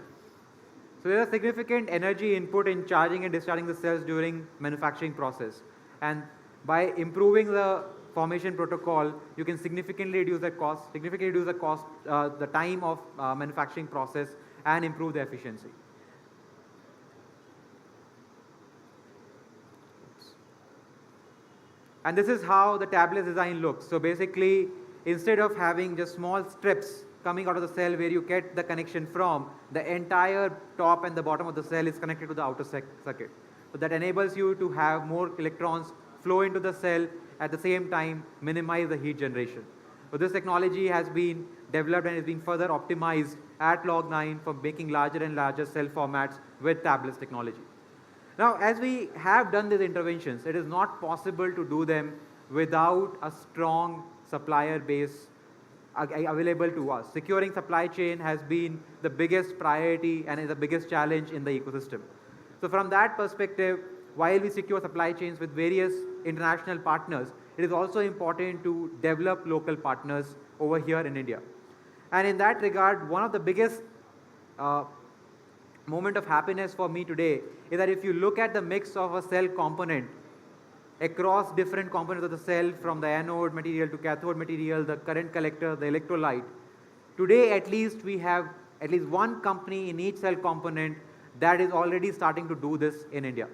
So there is significant energy input in charging and discharging the cells during manufacturing process. And by improving the formation protocol, you can significantly reduce the cost, the time of manufacturing process, and improve the efficiency. And this is how the tablet design looks. So basically, instead of having just small strips coming out of the cell where you get the connection from, the entire top and the bottom of the cell is connected to the outer circuit. So that enables you to have more electrons flow into the cell, at the same time minimize the heat generation. So this technology has been developed and is being further optimized at Log9 for making larger and larger cell formats with tabless technology. Now, as we have done these interventions, it is not possible to do them without a strong supplier base available to us. Securing supply chain has been the biggest priority and is the biggest challenge in the ecosystem. So from that perspective, while we secure supply chains with various international partners, it is also important to develop local partners over here in India. And in that regard, one of the biggest moment of happiness for me today is that if you look at the mix of a cell component across different components of the cell, from the anode material to cathode material, the current collector, the electrolyte, today at least we have at least one company in each cell component that is already starting to do this in India.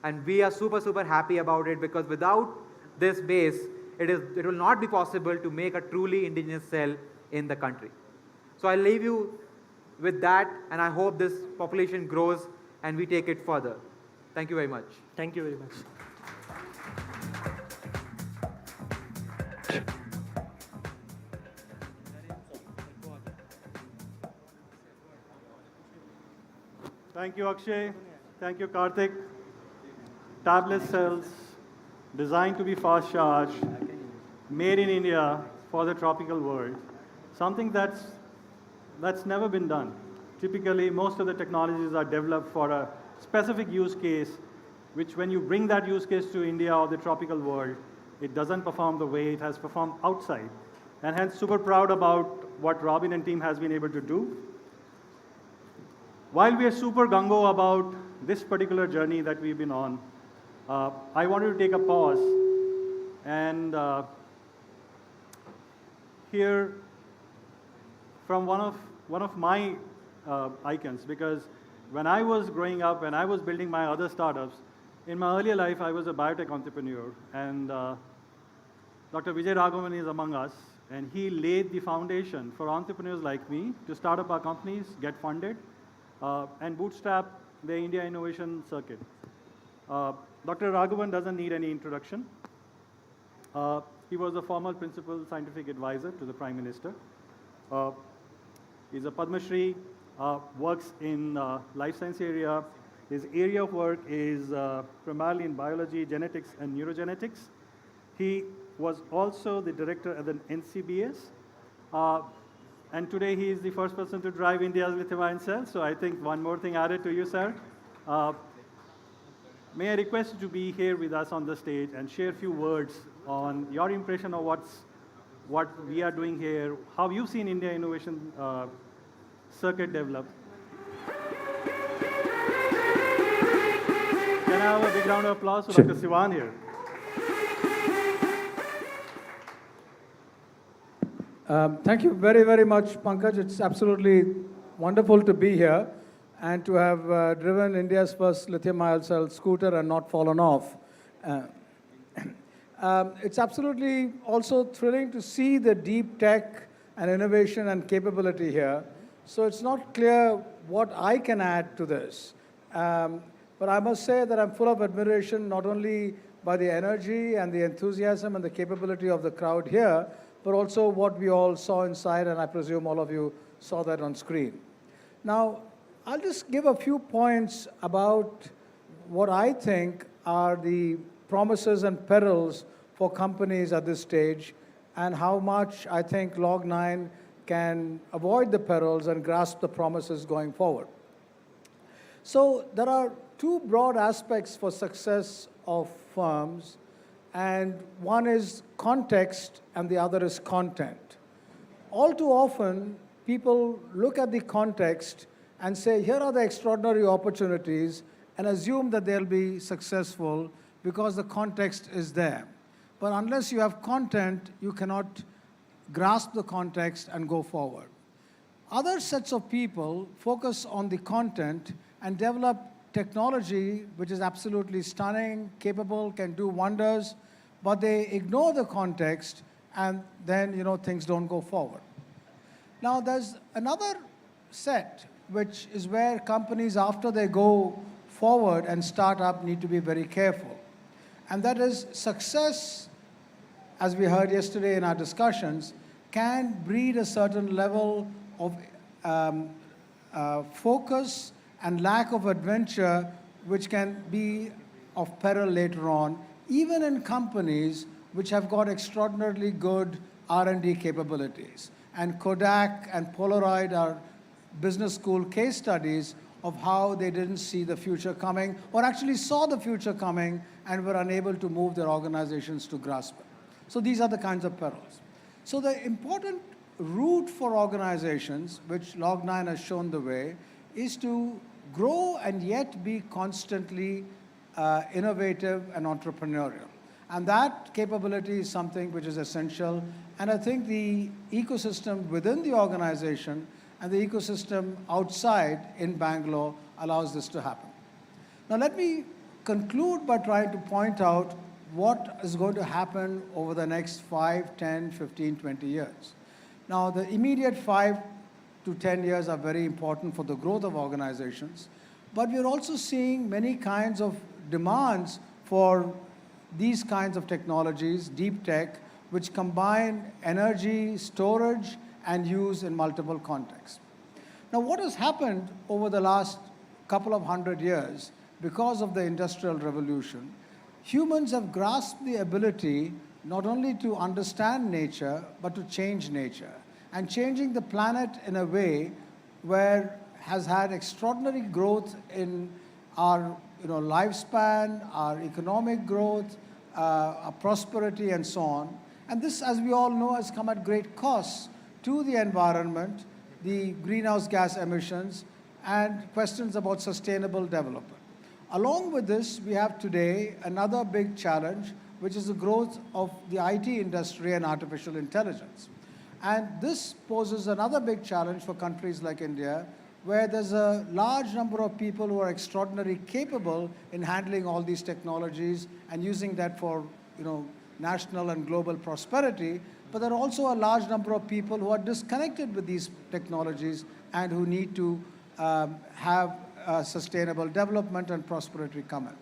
And we are super happy about it, because without this base, it will not be possible to make a truly indigenous cell in the country. So I'll leave you with that, and I hope this population grows and we take it further. Thank you very much. Thank you very much. Thank you, Akshay. Thank you, Karthik. Tabless cells, designed to be fast charged, made in India for the tropical world. Something that's never been done. Typically, most of the technologies are developed for a specific use case, which when you bring that use case to India or the tropical world, it doesn't perform the way it has performed outside. And hence, super proud about what Robin and team has been able to do. While we are super gung-ho about this particular journey that we've been on, I wanted to take a pause and hear from one of my icons, because when I was growing up, when I was building my other startups, in my earlier life, I was a biotech entrepreneur, and Dr. Vijay Raghavan is among us, and he laid the foundation for entrepreneurs like me to start up our companies, get funded, and bootstrap the India innovation circuit. Dr. Raghavan doesn't need any introduction. He was a former principal scientific advisor to the Prime Minister. He's a Padma Shri, works in life science area. His area of work is primarily in biology, genetics, and neurogenetics. He was also the director at the NCBS. And today he is the first person to drive India's lithium-ion cell. So I think one more thing added to you, sir. May I request you to be here with us on the stage and share a few words on your impression of what we are doing here, how you've seen India Innovation Circuit develop. Can I have a big round of applause for Dr. Sivan here? Thank you very, very much, Pankaj. It's absolutely wonderful to be here and to have driven India's first lithium-ion cell scooter and not fallen off. It's absolutely also thrilling to see the deep tech and innovation and capability here. So it's not clear what I can add to this. But I must say that I'm full of admiration, not only by the energy and the enthusiasm and the capability of the crowd here, but also what we all saw inside, and I presume all of you saw that on screen. Now, I'll just give a few points about what I think are the promises and perils for companies at this stage, and how much I think Log9 can avoid the perils and grasp the promises going forward. So there are two broad aspects for success of firms, and one is context and the other is content. All too often, people look at the context and say, here are the extraordinary opportunities, and assume that they'll be successful because the context is there. But unless you have content, you cannot grasp the context and go forward. Other sets of people focus on the content and develop technology which is absolutely stunning, capable, can do wonders, but they ignore the context, and then things don't go forward. Now there's another set, which is where companies, after they go forward and start up, need to be very careful. And that is, success, as we heard yesterday in our discussions, can breed a certain level of focus and lack of adventure, which can be of peril later on, even in companies which have got extraordinarily good R&D capabilities. And Kodak and Polaroid are business school case studies of how they didn't see the future coming, or actually saw the future coming and were unable to move their organizations to grasp it. So these are the kinds of perils. So the important route for organizations, which Log9 has shown the way, is to grow and yet be constantly innovative and entrepreneurial. And that capability is something which is essential. And I think the ecosystem within the organization and the ecosystem outside in Bangalore allows this to happen. Now let me conclude by trying to point out what is going to happen over the next 5, 10, 15, 20 years. Now the immediate 5 to 10 years are very important for the growth of organizations, but we're also seeing many kinds of demands for these kinds of technologies, deep tech, which combine energy, storage, and use in multiple contexts. Now, what has happened over the last couple of 100 years, because of the Industrial Revolution, humans have grasped the ability not only to understand nature, but to change nature, and changing the planet in a way where has had extraordinary growth in our lifespan, our economic growth, our prosperity, and so on. And this, as we all know, has come at great costs to the environment, the greenhouse gas emissions, and questions about sustainable development. Along with this, we have today another big challenge, which is the growth of the IT industry and artificial intelligence. And this poses another big challenge for countries like India, where there's a large number of people who are extraordinarily capable in handling all these technologies and using that for national and global prosperity, but there are also a large number of people who are disconnected with these technologies and who need to have sustainable development and prosperity come in.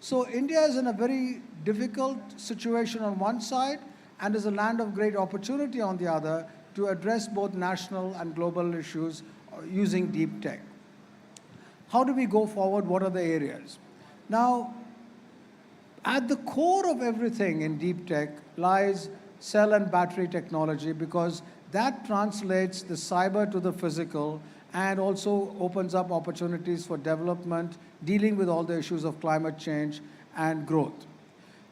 So India is in a very difficult situation on one side and is a land of great opportunity on the other to address both national and global issues using deep tech. How do we go forward? What are the areas? Now, at the core of everything in deep tech lies cell and battery technology, because that translates the cyber to the physical and also opens up opportunities for development, dealing with all the issues of climate change and growth.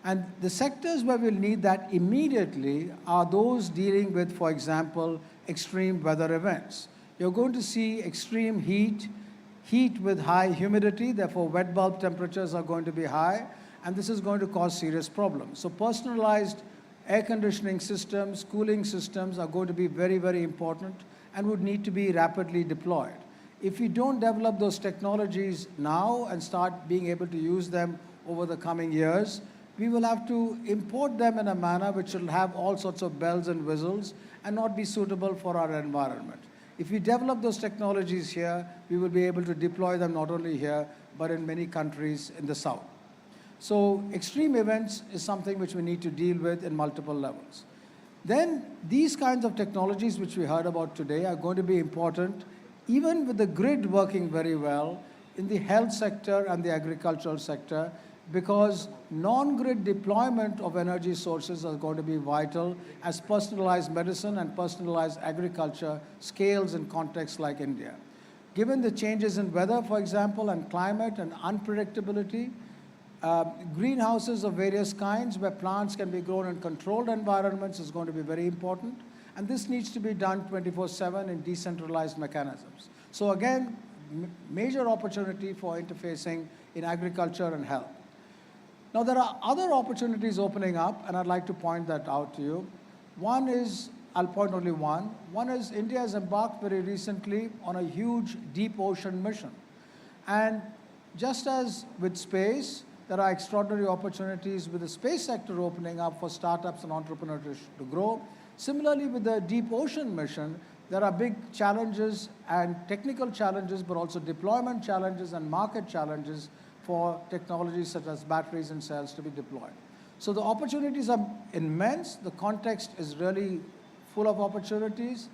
And the sectors where we'll need that immediately are those dealing with, for example, extreme weather events. You're going to see extreme heat with high humidity, therefore wet bulb temperatures are going to be high, and this is going to cause serious problems. So personalized air conditioning systems, cooling systems are going to be very, very important and would need to be rapidly deployed. If we don't develop those technologies now and start being able to use them over the coming years, we will have to import them in a manner which will have all sorts of bells and whistles and not be suitable for our environment. If we develop those technologies here, we will be able to deploy them not only here, but in many countries in the South. So extreme events is something which we need to deal with in multiple levels. Then these kinds of technologies which we heard about today are going to be important, even with the grid working very well in the health sector and the agricultural sector, because non-grid deployment of energy sources are going to be vital as personalized medicine and personalized agriculture scales in contexts like India. Given the changes in weather, for example, and climate and unpredictability, greenhouses of various kinds where plants can be grown in controlled environments is going to be very important. And this needs to be done 24/7 in decentralized mechanisms. So again, major opportunity for interfacing in agriculture and health. Now, there are other opportunities opening up, and I'd like to point that out to you. One is, I'll point only one. One is India has embarked very recently on a huge deep ocean mission. And just as with space, there are extraordinary opportunities with the space sector opening up for startups and entrepreneurs to grow. Similarly, with the deep ocean mission, there are big challenges and technical challenges, but also deployment challenges and market challenges for technologies such as batteries and cells to be deployed. So the opportunities are immense. The context is really full of opportunities,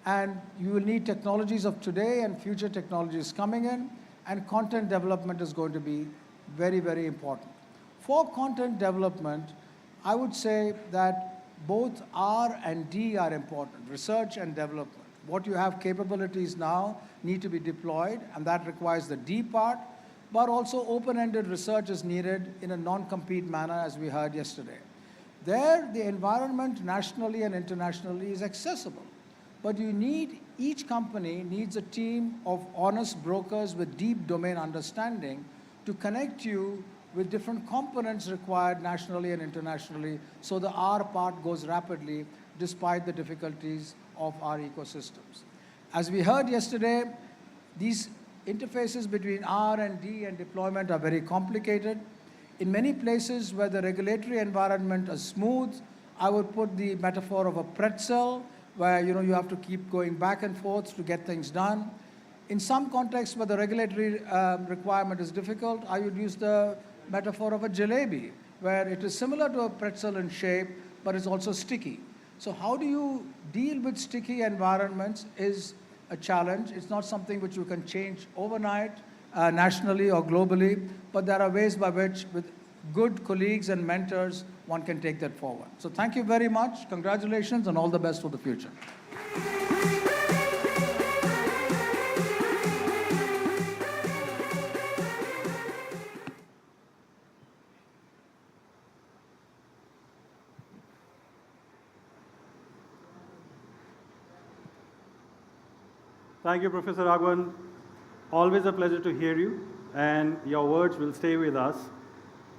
and you will need technologies of today and future technologies coming in, and content development is going to be very, very important. For content development, I would say that both R and D are important, research and development. What you have capabilities now need to be deployed, and that requires the D part, but also open-ended research is needed in a non-compete manner, as we heard yesterday. There, the environment nationally and internationally is accessible, but each company needs a team of honest brokers with deep domain understanding to connect you with different components required nationally and internationally, so the R part goes rapidly despite the difficulties of our ecosystems. As we heard yesterday, these interfaces between R and D and deployment are very complicated. In many places where the regulatory environment is smooth, I would put the metaphor of a pretzel, where you have to keep going back and forth to get things done. In some contexts where the regulatory requirement is difficult, I would use the metaphor of a jalebi, where it is similar to a pretzel in shape, but it's also sticky. So how do you deal with sticky environments is a challenge. It's not something which you can change overnight, nationally or globally, but there are ways by which, with good colleagues and mentors, one can take that forward. So thank you very much. Congratulations and all the best for the future. Thank you, Professor Raghavan. Always a pleasure to hear you, and your words will stay with us,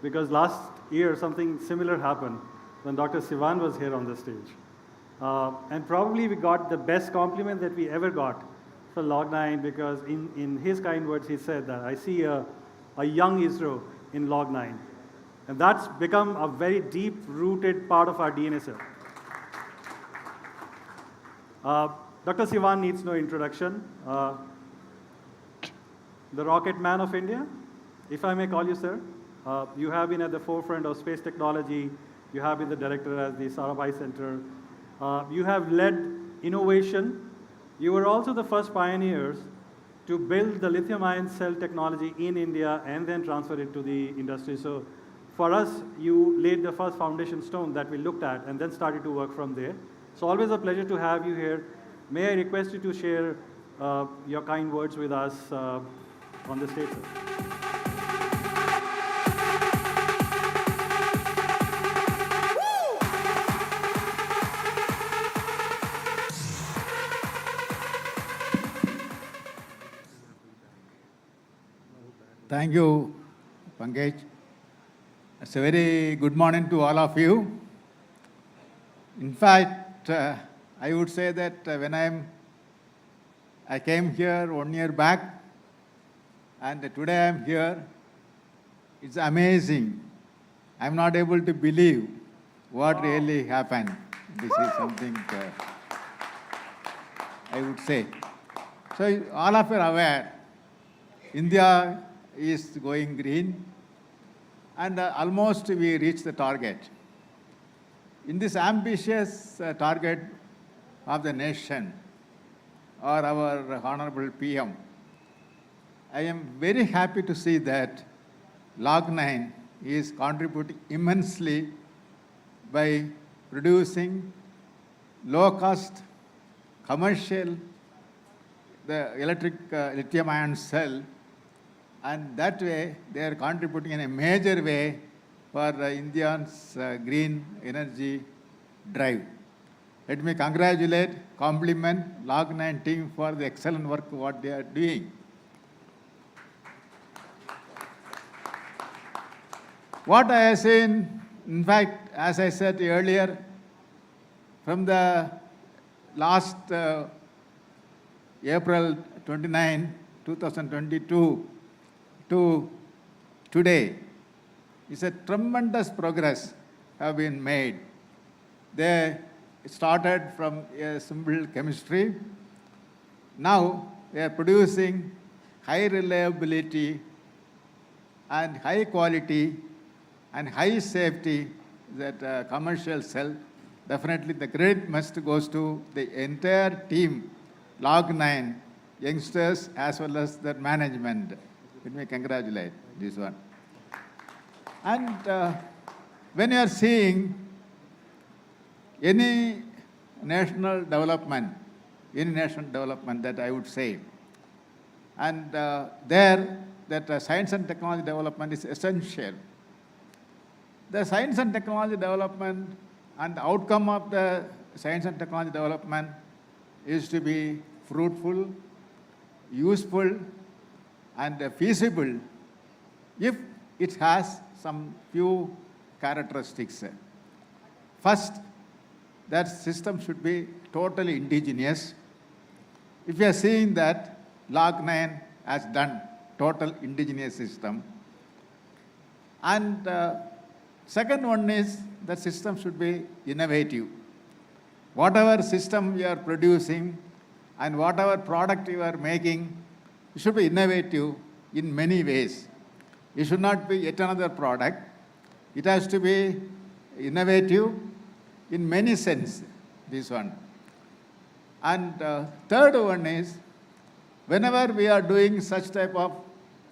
because last year something similar happened when Dr. Sivan was here on the stage. And probably we got the best compliment that we ever got for Log9, because in his kind words he said that I see a young ISRO in Log9. And that's become a very deep-rooted part of our DNA, sir. Dr. Sivan needs no introduction. The rocket man of India, if I may call you, sir. You have been at the forefront of space technology. You have been the director at the Sarabhai Center. You have led innovation. You were also the first pioneers to build the lithium-ion cell technology in India and then transfer it to the industry. So for us, you laid the first foundation stone that we looked at and then started to work from there. So always a pleasure to have you here. May I request you to share your kind words with us on the stage, sir. Thank you, Pankaj. It's a very good morning to all of you. In fact, I would say that when I came here 1 year back, and today I'm here, it's amazing. I'm not able to believe what really happened. This is something I would say. So all of you are aware, India is going green, and almost we reached the target. In this ambitious target of the nation, or our Honorable PM, I am very happy to see that Log9 is contributing immensely by producing low-cost, commercial, the electric lithium-ion cell, and that way they are contributing in a major way for India's green energy drive. Let me congratulate, compliment Log9 team for the excellent work what they are doing. What I have seen, in fact, as I said earlier, from the last April 29, 2022 to today, is a tremendous progress have been made. They started from a simple chemistry. Now they are producing high reliability and high quality and high safety that commercial cell. Definitely the credit must goes to the entire team, Log9, youngsters as well as the management. Let me congratulate this one. And when you are seeing any national development that I would say, and there that science and technology development is essential. The science and technology development and the outcome of the science and technology development is to be fruitful, useful, and feasible if it has some few characteristics. First, that system should be totally indigenous. If you are seeing that Log9 has done total indigenous system. And second one is the system should be innovative. Whatever system you are producing and whatever product you are making, it should be innovative in many ways. It should not be yet another product. It has to be innovative in many sense, this one. And third one is, whenever we are doing such type of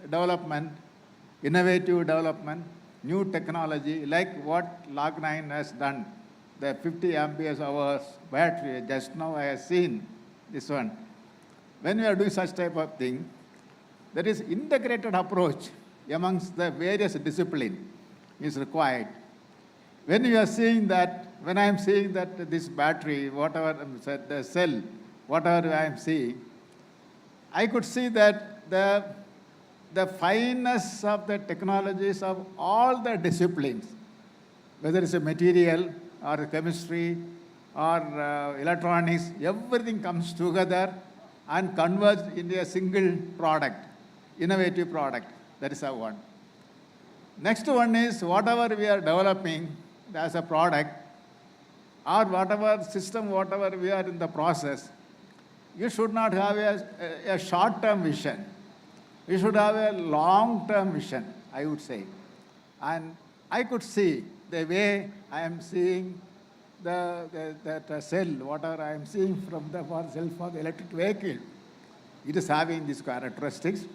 development, innovative development, new technology, like what Log9 has done, the 50 amperes hours battery, just now I have seen this one. When we are doing such type of thing, there is integrated approach amongst the various disciplines is required. When you are seeing that, when I am seeing that this battery, whatever the cell, whatever I am seeing, I could see that the fineness of the technologies of all the disciplines, whether it's a material or chemistry or electronics, everything comes together and converged into a single product, innovative product. That is our one. Next one is whatever we are developing as a product or whatever system, whatever we are in the process, you should not have a short-term vision. You should have a long-term vision, I would say. And I could see the way I am seeing that cell, whatever I am seeing from the cell for the electric vehicle, it is having these characteristics.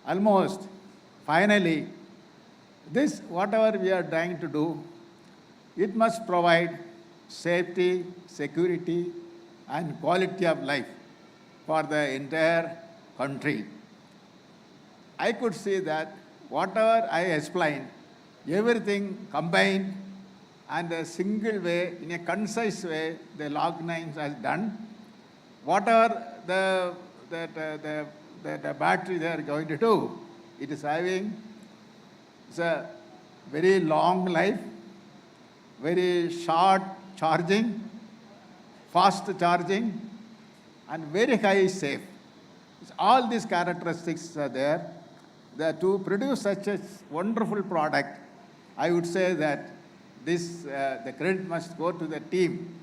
Almost, finally, this, whatever we are trying to do, it must provide safety, security, and quality of life for the entire country. I could see that whatever I explained, everything combined and a single way, in a concise way, the Log9 has done. Whatever the battery they are going to do, it is having it's a very long life, very short charging, fast charging, and very high safe. All these characteristics are there. To produce such a wonderful product, I would say that this, the credit must go to the team.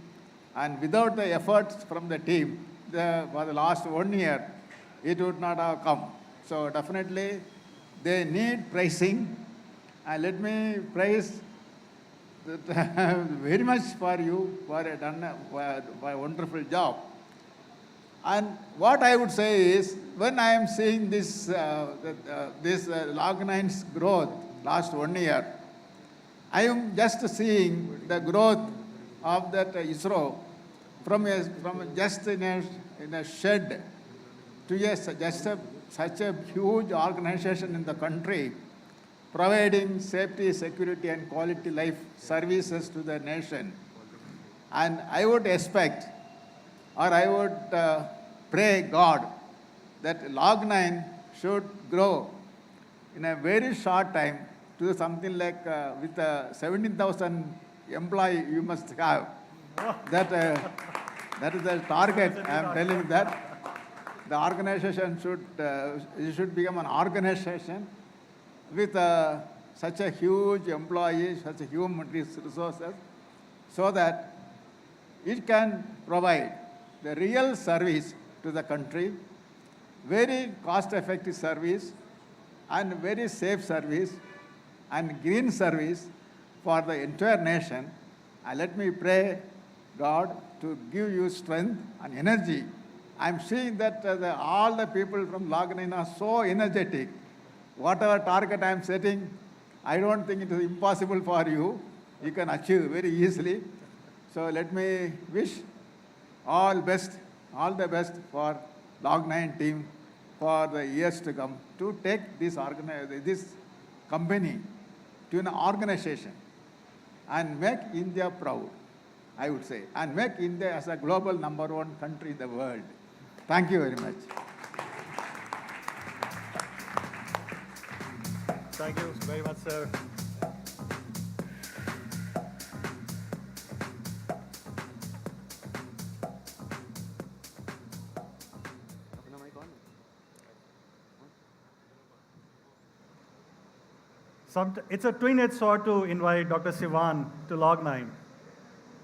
And without the efforts from the team, for the last 1 year, it would not have come. So definitely, they need praising. And let me praise very much for you for done a wonderful job. And what I would say is, when I am seeing this, Log9's growth last 1 year, I am just seeing the growth of that ISRO from just in a shed to such a huge organization in the country, providing safety, security, and quality life services to the nation. And I would expect, or I would pray God that Log9 should grow in a very short time to something like with 17,000 employees you must have. That is the target. I am telling that the organization should become an organization with such a huge employees, such a human resources, so that it can provide the real service to the country, very cost-effective service, and very safe service, and green service for the entire nation. And let me pray God to give you strength and energy. I'm seeing that all the people from Log9 are so energetic. Whatever target I'm setting, I don't think it is impossible for you. You can achieve very easily. So let me wish all the best for Log9 team for the years to come to take this company to an organization and make India proud, I would say, and make India as a global #1 country in the world. Thank you very much. Thank you very much, sir. It's a twin-edged sword to invite Dr. Sivan to Log9,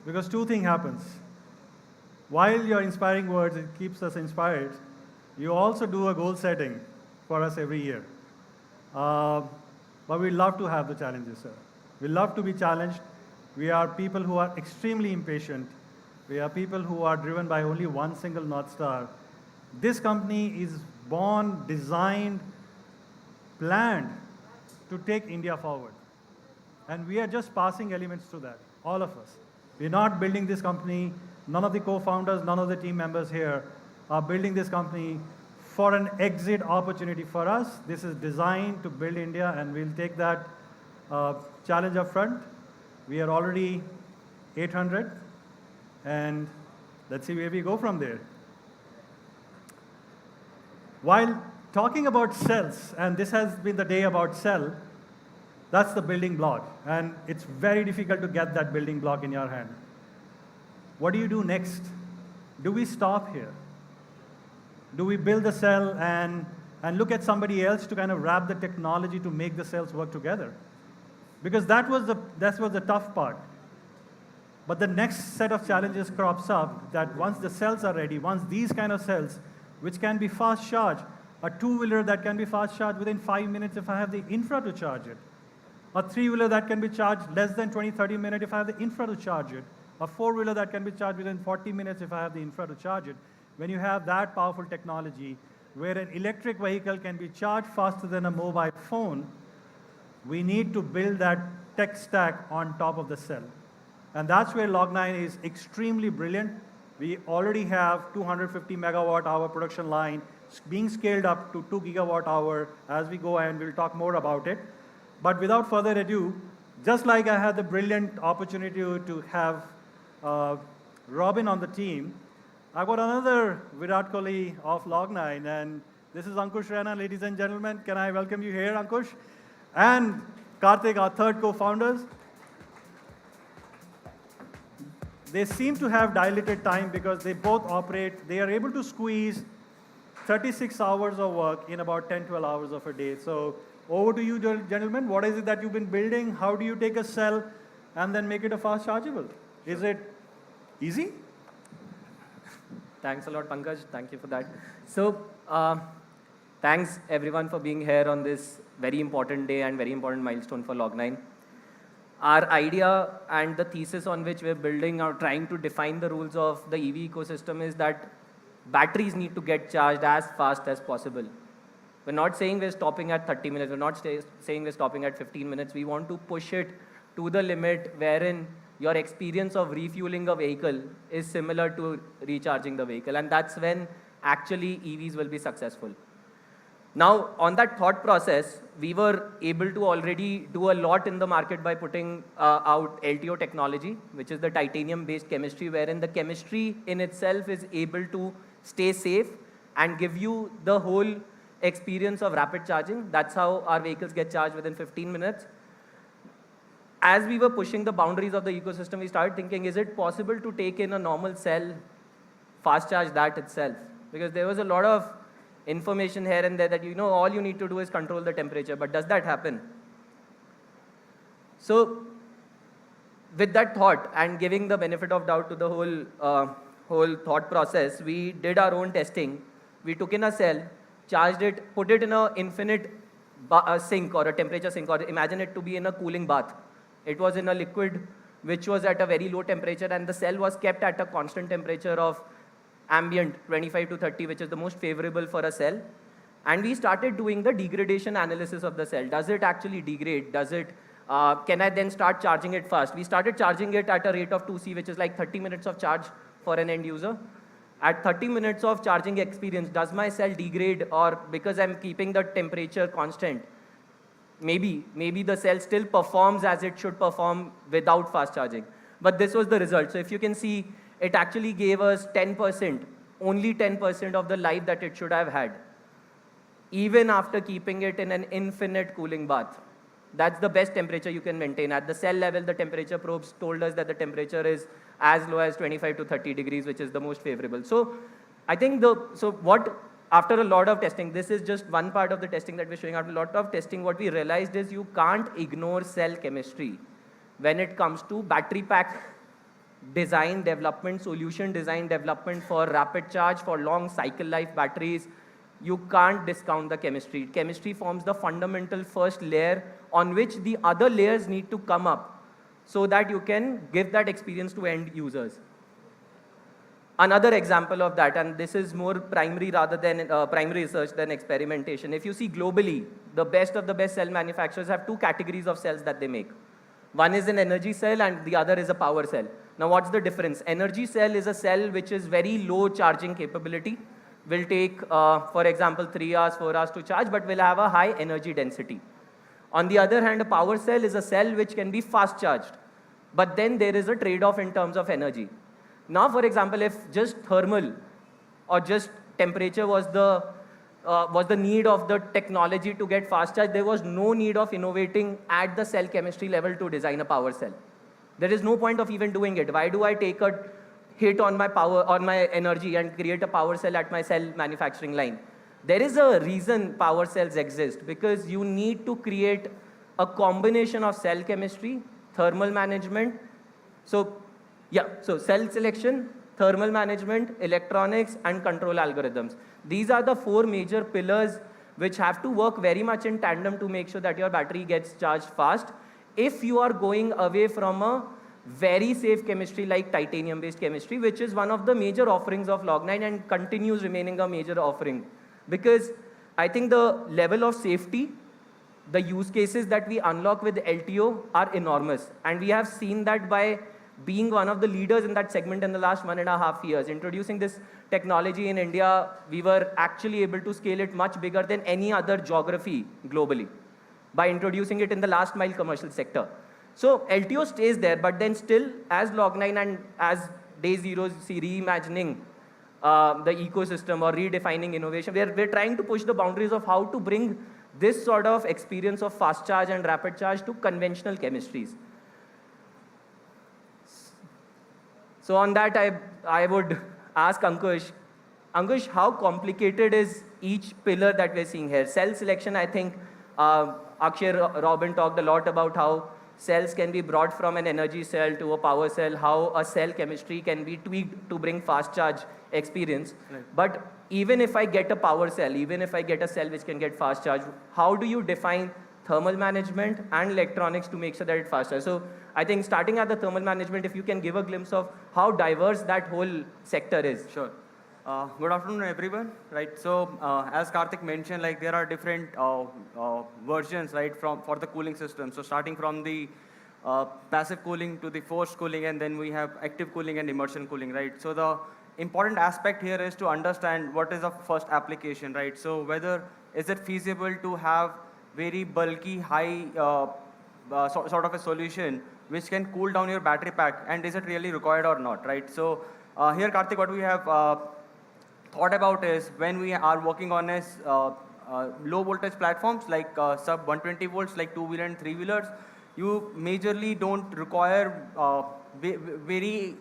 because two things happens. While your inspiring words, it keeps us inspired, you also do a goal setting for us every year. But we love to have the challenges, sir. We love to be challenged. We are people who are extremely impatient. We are people who are driven by only one single North Star. This company is born, designed, planned to take India forward. And we are just passing elements to that, all of us. We're not building this company, none of the co-founders, none of the team members here are building this company for an exit opportunity for us. This is designed to build India, and we'll take that challenge up front. We are already 800, and let's see where we go from there. While talking about cells, and this has been the day about cell, that's the building block, and it's very difficult to get that building block in your hand. What do you do next? Do we stop here? Do we build the cell and look at somebody else to kind of wrap the technology to make the cells work together? Because that was the tough part. But the next set of challenges crops up, that once the cells are ready, once these kind of cells, which can be fast charged, a two-wheeler that can be fast charged within 5 minutes if I have the infra to charge it, A three-wheeler that can be charged less than 20-30 minutes if I have the infra to charge it. A four-wheeler that can be charged within 40 minutes if I have the infra to charge it. When you have that powerful technology, where an electric vehicle can be charged faster than a mobile phone, we need to build that tech stack on top of the cell. And that's where Log9 is extremely brilliant. We already have 250 megawatt hour production line being scaled up to 2 gigawatt hour as we go, and we'll talk more about it. But without further ado, just like I had the brilliant opportunity to have Robin on the team, I've got another Virat Kohli of Log9, and this is Ankush Raina, ladies and gentlemen. Can I welcome you here, Ankush? And Karthik, our third co-founders. They seem to have dilated time because they both operate, they are able to squeeze 36 hours of work in about 10, 12 hours of a day. So over to you, gentlemen. What is it that you've been building? How do you take a cell and then make it a fast chargeable? Is it easy? Thanks a lot, Pankaj. Thank you for that. So, thanks everyone for being here on this very important day and very important milestone for Log9. Our idea and the thesis on which we're building or trying to define the rules of the EV ecosystem is that batteries need to get charged as fast as possible. We're not saying we're stopping at 30 minutes. We're not saying we're stopping at 15 minutes. We want to push it to the limit wherein your experience of refueling a vehicle is similar to recharging the vehicle. And that's when actually EVs will be successful. Now, on that thought process, we were able to already do a lot in the market by putting out LTO technology, which is the titanium-based chemistry, wherein the chemistry in itself is able to stay safe and give you the whole experience of rapid charging. That's how our vehicles get charged within 15 minutes. As we were pushing the boundaries of the ecosystem, we started thinking, is it possible to take in a normal cell, fast charge that itself? Because there was a lot of information here and there that, all you need to do is control the temperature, but does that happen? So with that thought and giving the benefit of doubt to the whole thought process, we did our own testing. We took in a cell, charged it, put it in an infinite sink or a temperature sink, or imagine it to be in a cooling bath. It was in a liquid which was at a very low temperature, and the cell was kept at a constant temperature of ambient 25 to 30, which is the most favorable for a cell. And we started doing the degradation analysis of the cell. Does it actually degrade? Can I then start charging it fast? We started charging it at a rate of 2C, which is like 30 minutes of charge for an end user. At 30 minutes of charging experience, does my cell degrade, or because I'm keeping the temperature constant, maybe the cell still performs as it should perform without fast charging. But this was the result. So if you can see, it actually gave us 10%, only 10% of the life that it should have had, even after keeping it in an infinite cooling bath. That's the best temperature you can maintain. At the cell level, the temperature probes told us that the temperature is as low as 25 to 30 degrees, which is the most favorable. So I think after a lot of testing, this is just one part of the testing that we're showing. After a lot of testing, what we realized is you can't ignore cell chemistry when it comes to battery pack design development, solution design development for rapid charge, for long cycle life batteries. You can't discount the chemistry. Chemistry forms the fundamental first layer on which the other layers need to come up so that you can give that experience to end users. Another example of that, and this is more primary rather than primary research than experimentation. If you see globally, the best of the best cell manufacturers have two categories of cells that they make. One is an energy cell and the other is a power cell. Now what's the difference? Energy cell is a cell which is very low charging capability. Will take, for example, 3 hours, 4 hours to charge, but will have a high energy density. On the other hand, a power cell is a cell which can be fast charged, but then there is a trade-off in terms of energy. Now, for example, if just thermal or just temperature was the need of the technology to get fast charge, there was no need of innovating at the cell chemistry level to design a power cell. There is no point of even doing it. Why do I take a hit on my power, on my energy, and create a power cell at my cell manufacturing line? There is a reason power cells exist, because you need to create a combination of cell chemistry, thermal management. So cell selection, thermal management, electronics, and control algorithms. These are the 4 major pillars which have to work very much in tandem to make sure that your battery gets charged fast. if you are going away from a very safe chemistry like titanium-based chemistry, which is one of the major offerings of Log9 and continues remaining a major offering. Because I think the level of safety, the use cases that we unlock with LTO are enormous. And we have seen that by being one of the leaders in that segment in the last 1.5 years. Introducing this technology in India, we were actually able to scale it much bigger than any other geography globally by introducing it in the last mile commercial sector. So LTO stays there, but then still, as Log9 and as Day Zero see reimagining the ecosystem or redefining innovation, we're trying to push the boundaries of how to bring this sort of experience of fast charge and rapid charge to conventional chemistries. So on that, I would ask Ankush, how complicated is each pillar that we're seeing here? Cell selection, I think Akshay, Robin talked a lot about how cells can be brought from an energy cell to a power cell, how a cell chemistry can be tweaked to bring fast charge experience. Right. But even if I get a power cell, even if I get a cell which can get fast charge, how do you define thermal management and electronics to make sure that it's faster? So I think starting at the thermal management, if you can give a glimpse of how diverse that whole sector is. Sure. Good afternoon, everyone. Right. So as Karthik mentioned, like there are different versions, right, for the cooling system. So starting from the passive cooling to the forced cooling, and then we have active cooling and immersion cooling, right? So the important aspect here is to understand what is the first application, right? So whether is it feasible to have very bulky, high sort of a solution which can cool down your battery pack, and is it really required or not, right? So here, Karthik, what we have thought about is when we are working on low voltage platforms like sub 120 volts, like two-wheeler and three-wheelers, you majorly don't require very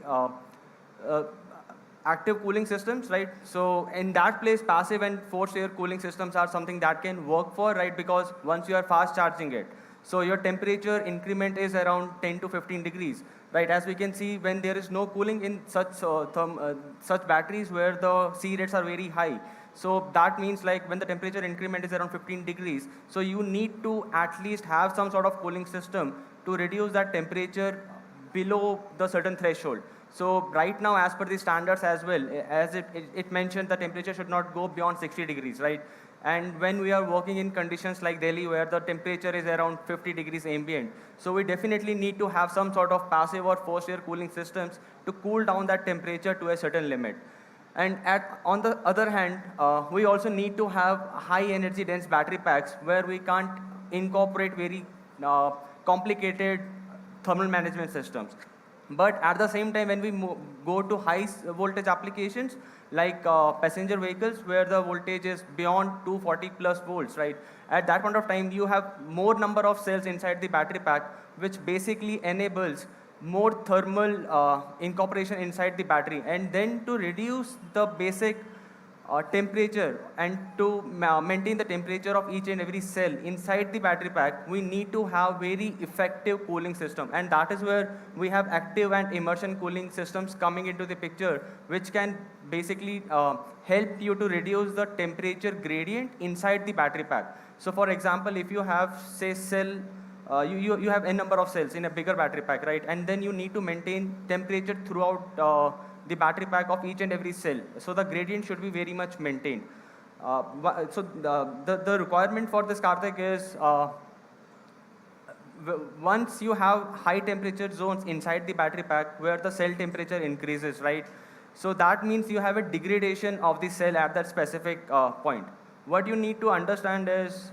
active cooling systems, right? So in that place, passive and forced air cooling systems are something that can work for, right? Because once you are fast charging it, so your temperature increment is around 10 to 15 degrees, right? As we can see, when there is no cooling in such batteries where the C rates are very high. So that means like when the temperature increment is around 15 degrees, so you need to at least have some sort of cooling system to reduce that temperature below the certain threshold. So right now, as per the standards as well, as it mentioned, the temperature should not go beyond 60 degrees, right? And when we are working in conditions like Delhi, where the temperature is around 50 degrees ambient, so we definitely need to have some sort of passive or forced air cooling systems to cool down that temperature to a certain limit. And on the other hand, we also need to have high energy dense battery packs where we can't incorporate very complicated thermal management systems. But at the same time, when we go to high voltage applications like passenger vehicles where the voltage is beyond 240 plus volts, right? At that point of time, you have more number of cells inside the battery pack, which basically enables more thermal incorporation inside the battery. And then to reduce the basic temperature and to maintain the temperature of each and every cell inside the battery pack, we need to have very effective cooling system. And that is where we have active and immersion cooling systems coming into the picture, which can basically help you to reduce the temperature gradient inside the battery pack. So for example, if you have, say, cell, you have n number of cells in a bigger battery pack, right? And then you need to maintain temperature throughout the battery pack of each and every cell. So the gradient should be very much maintained. So the requirement for this, Karthik, is once you have high temperature zones inside the battery pack where the cell temperature increases, right? So that means you have a degradation of the cell at that specific point. What you need to understand is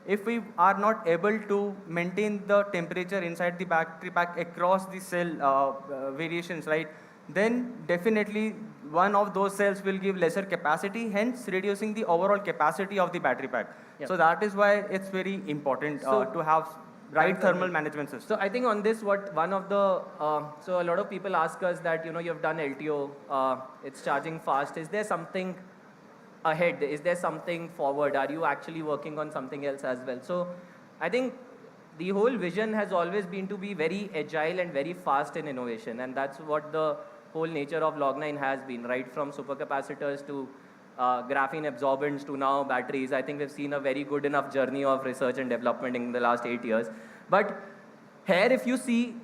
if we are not able to maintain the temperature inside the battery pack across the cell variations, right? Then definitely one of those cells will give lesser capacity, hence reducing the overall capacity of the battery pack. Yep. So that is why it's very important to have right thermal management system. So I think on this, what one of the, so a lot of people ask us that, you've done LTO, it's charging fast. Is there something ahead? Is there something forward? Are you actually working on something else as well? So I think the whole vision has always been to be very agile and very fast in innovation. And that's what the whole nature of Log9 has been, right? From supercapacitors to graphene absorbents to now batteries. I think we've seen a very good enough journey of research and development in the last 8 years. But Here, if you see,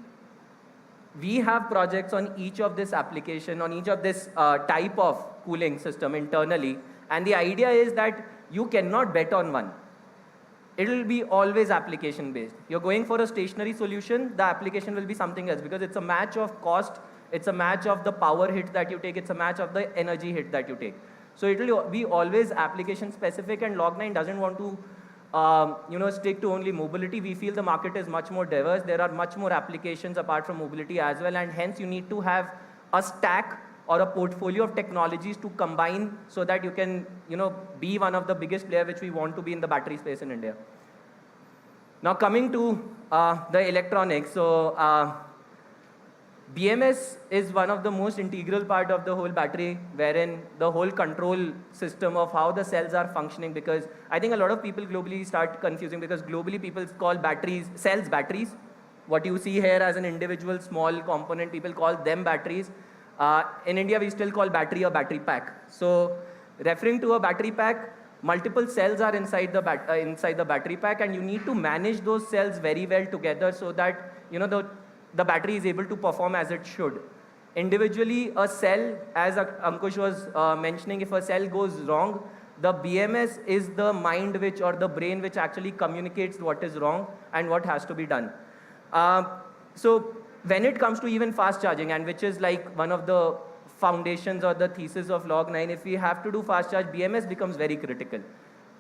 we have projects on each of this application, on each of this type of cooling system internally. And the idea is that you cannot bet on one. It will be always application based. You're going for a stationary solution, the application will be something else because it's a match of cost, it's a match of the power hit that you take, it's a match of the energy hit that you take. So it will be always application specific, and Log9 doesn't want to stick to only mobility. We feel the market is much more diverse. There are much more applications apart from mobility as well, and hence you need to have a stack or a portfolio of technologies to combine so that you can be one of the biggest player which we want to be in the battery space in India. Now coming to the electronics, so BMS is one of the most integral part of the whole battery, wherein the whole control system of how the cells are functioning, because I think a lot of people globally start confusing, because globally people call cells batteries. What you see here as an individual small component, people call them batteries. In India, we still call battery a battery pack. So referring to a battery pack, multiple cells are inside the battery pack, and you need to manage those cells very well together so that the battery is able to perform as it should. Individually, a cell, as Ankush was mentioning, if a cell goes wrong, the BMS is the mind or the brain which actually communicates what is wrong and what has to be done. So when it comes to even fast charging, and which is like one of the foundations or the thesis of Log9, if we have to do fast charge, BMS becomes very critical,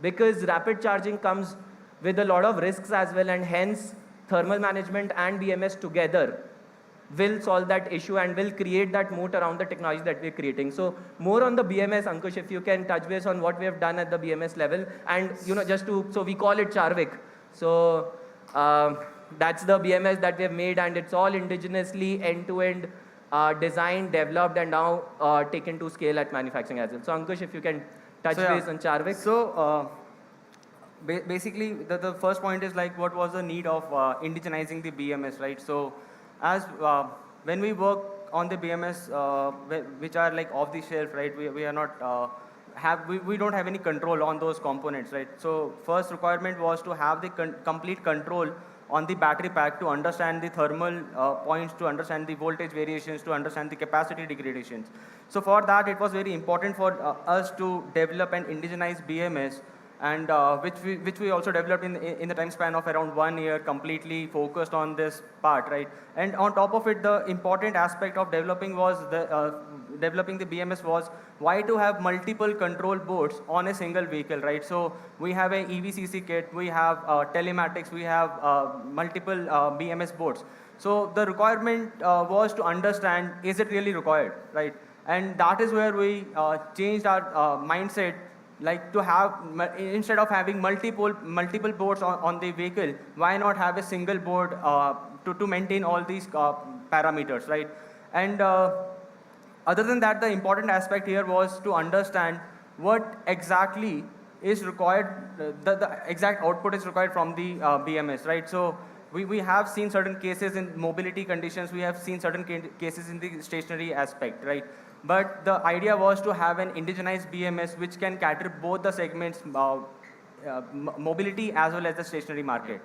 because rapid charging comes with a lot of risks as well, and hence thermal management and BMS together will solve that issue and will create that moat around the technology that we're creating. So more on the BMS, Ankush, if you can touch base on what we have done at the BMS level, and so we call it Charvik. So that's the BMS that we have made, and it's all indigenously end-to-end designed, developed, and now taken to scale at manufacturing as well. So Ankush, if you can touch base on Charvik. So basically, the first point is like, what was the need of indigenizing the BMS, right? So as when we work on the BMS, which are like off the shelf, right? We are not we don't have any control on those components, right? So first requirement was to have the complete control on the battery pack, to understand the thermal points, to understand the voltage variations, to understand the capacity degradations. So for that, it was very important for us to develop an indigenized BMS, and which we also developed in the time span of around 1 year, completely focused on this part, right? And on top of it, the important aspect of developing the BMS was why to have multiple control boards on a single vehicle, right? So we have a EVCC kit, we have telematics, we have multiple BMS boards. So the requirement was to understand, is it really required, right? And that is where we changed our mindset, like to have, instead of having multiple boards on the vehicle, why not have a single board to maintain all these parameters, right? And other than that, the important aspect here was to understand what exactly is required, the exact output is required from the BMS, right? So we have seen certain cases in mobility conditions, we have seen certain cases in the stationary aspect, right? But the idea was to have an indigenized BMS which can cater both the segments, mobility as well as the stationary market.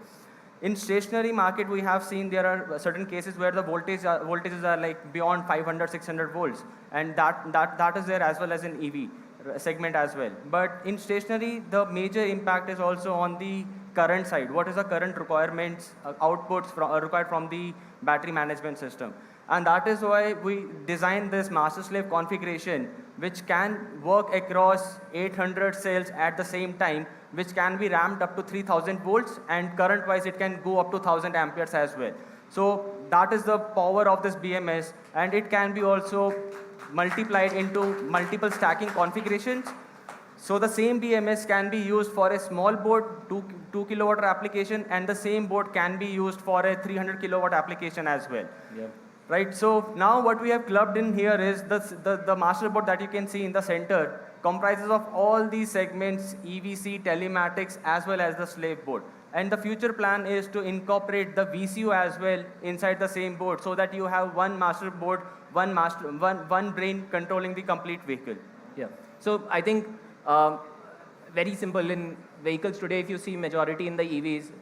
In stationary market, we have seen there are certain cases where the voltages are like beyond 500, 600 volts, and that is there as well as in EV segment as well. But in stationary, the major impact is also on the current side. What is the current requirements, outputs required from the battery management system? And that is why we designed this master-slave configuration, which can work across 800 cells at the same time, which can be ramped up to 3000 volts, and current-wise it can go up to 1000 amperes as well. So that is the power of this BMS, and it can be also multiplied into multiple stacking configurations. So the same BMS can be used for a small board, 2 kilowatt application, and the same board can be used for a 300 kilowatt application as well. Yeah. Right, so now what we have clubbed in here is the master board that you can see in the center comprises of all these segments, EVC, telematics, as well as the slave board. And the future plan is to incorporate the VCU as well inside the same board, so that you have one master board, one brain controlling the complete vehicle. Yeah, so I think very simple. In vehicles today, if you see majority in the EVs,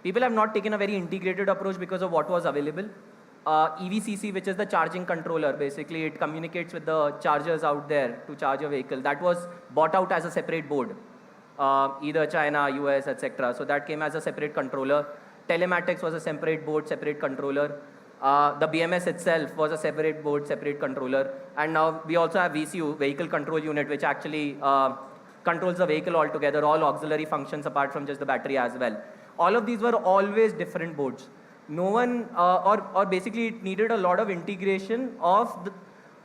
People have not taken a very integrated approach because of what was available. EVCC, which is the charging controller, basically it communicates with the chargers out there to charge a vehicle. That was bought out as a separate board, either China, US, etc. So that came as a separate controller. Telematics was a separate board, separate controller. The BMS itself was a separate board, separate controller. And now we also have VCU, Vehicle Control Unit, which actually controls the vehicle altogether, all auxiliary functions apart from just the battery as well. All of these were always different boards. No one, or basically it needed a lot of integration of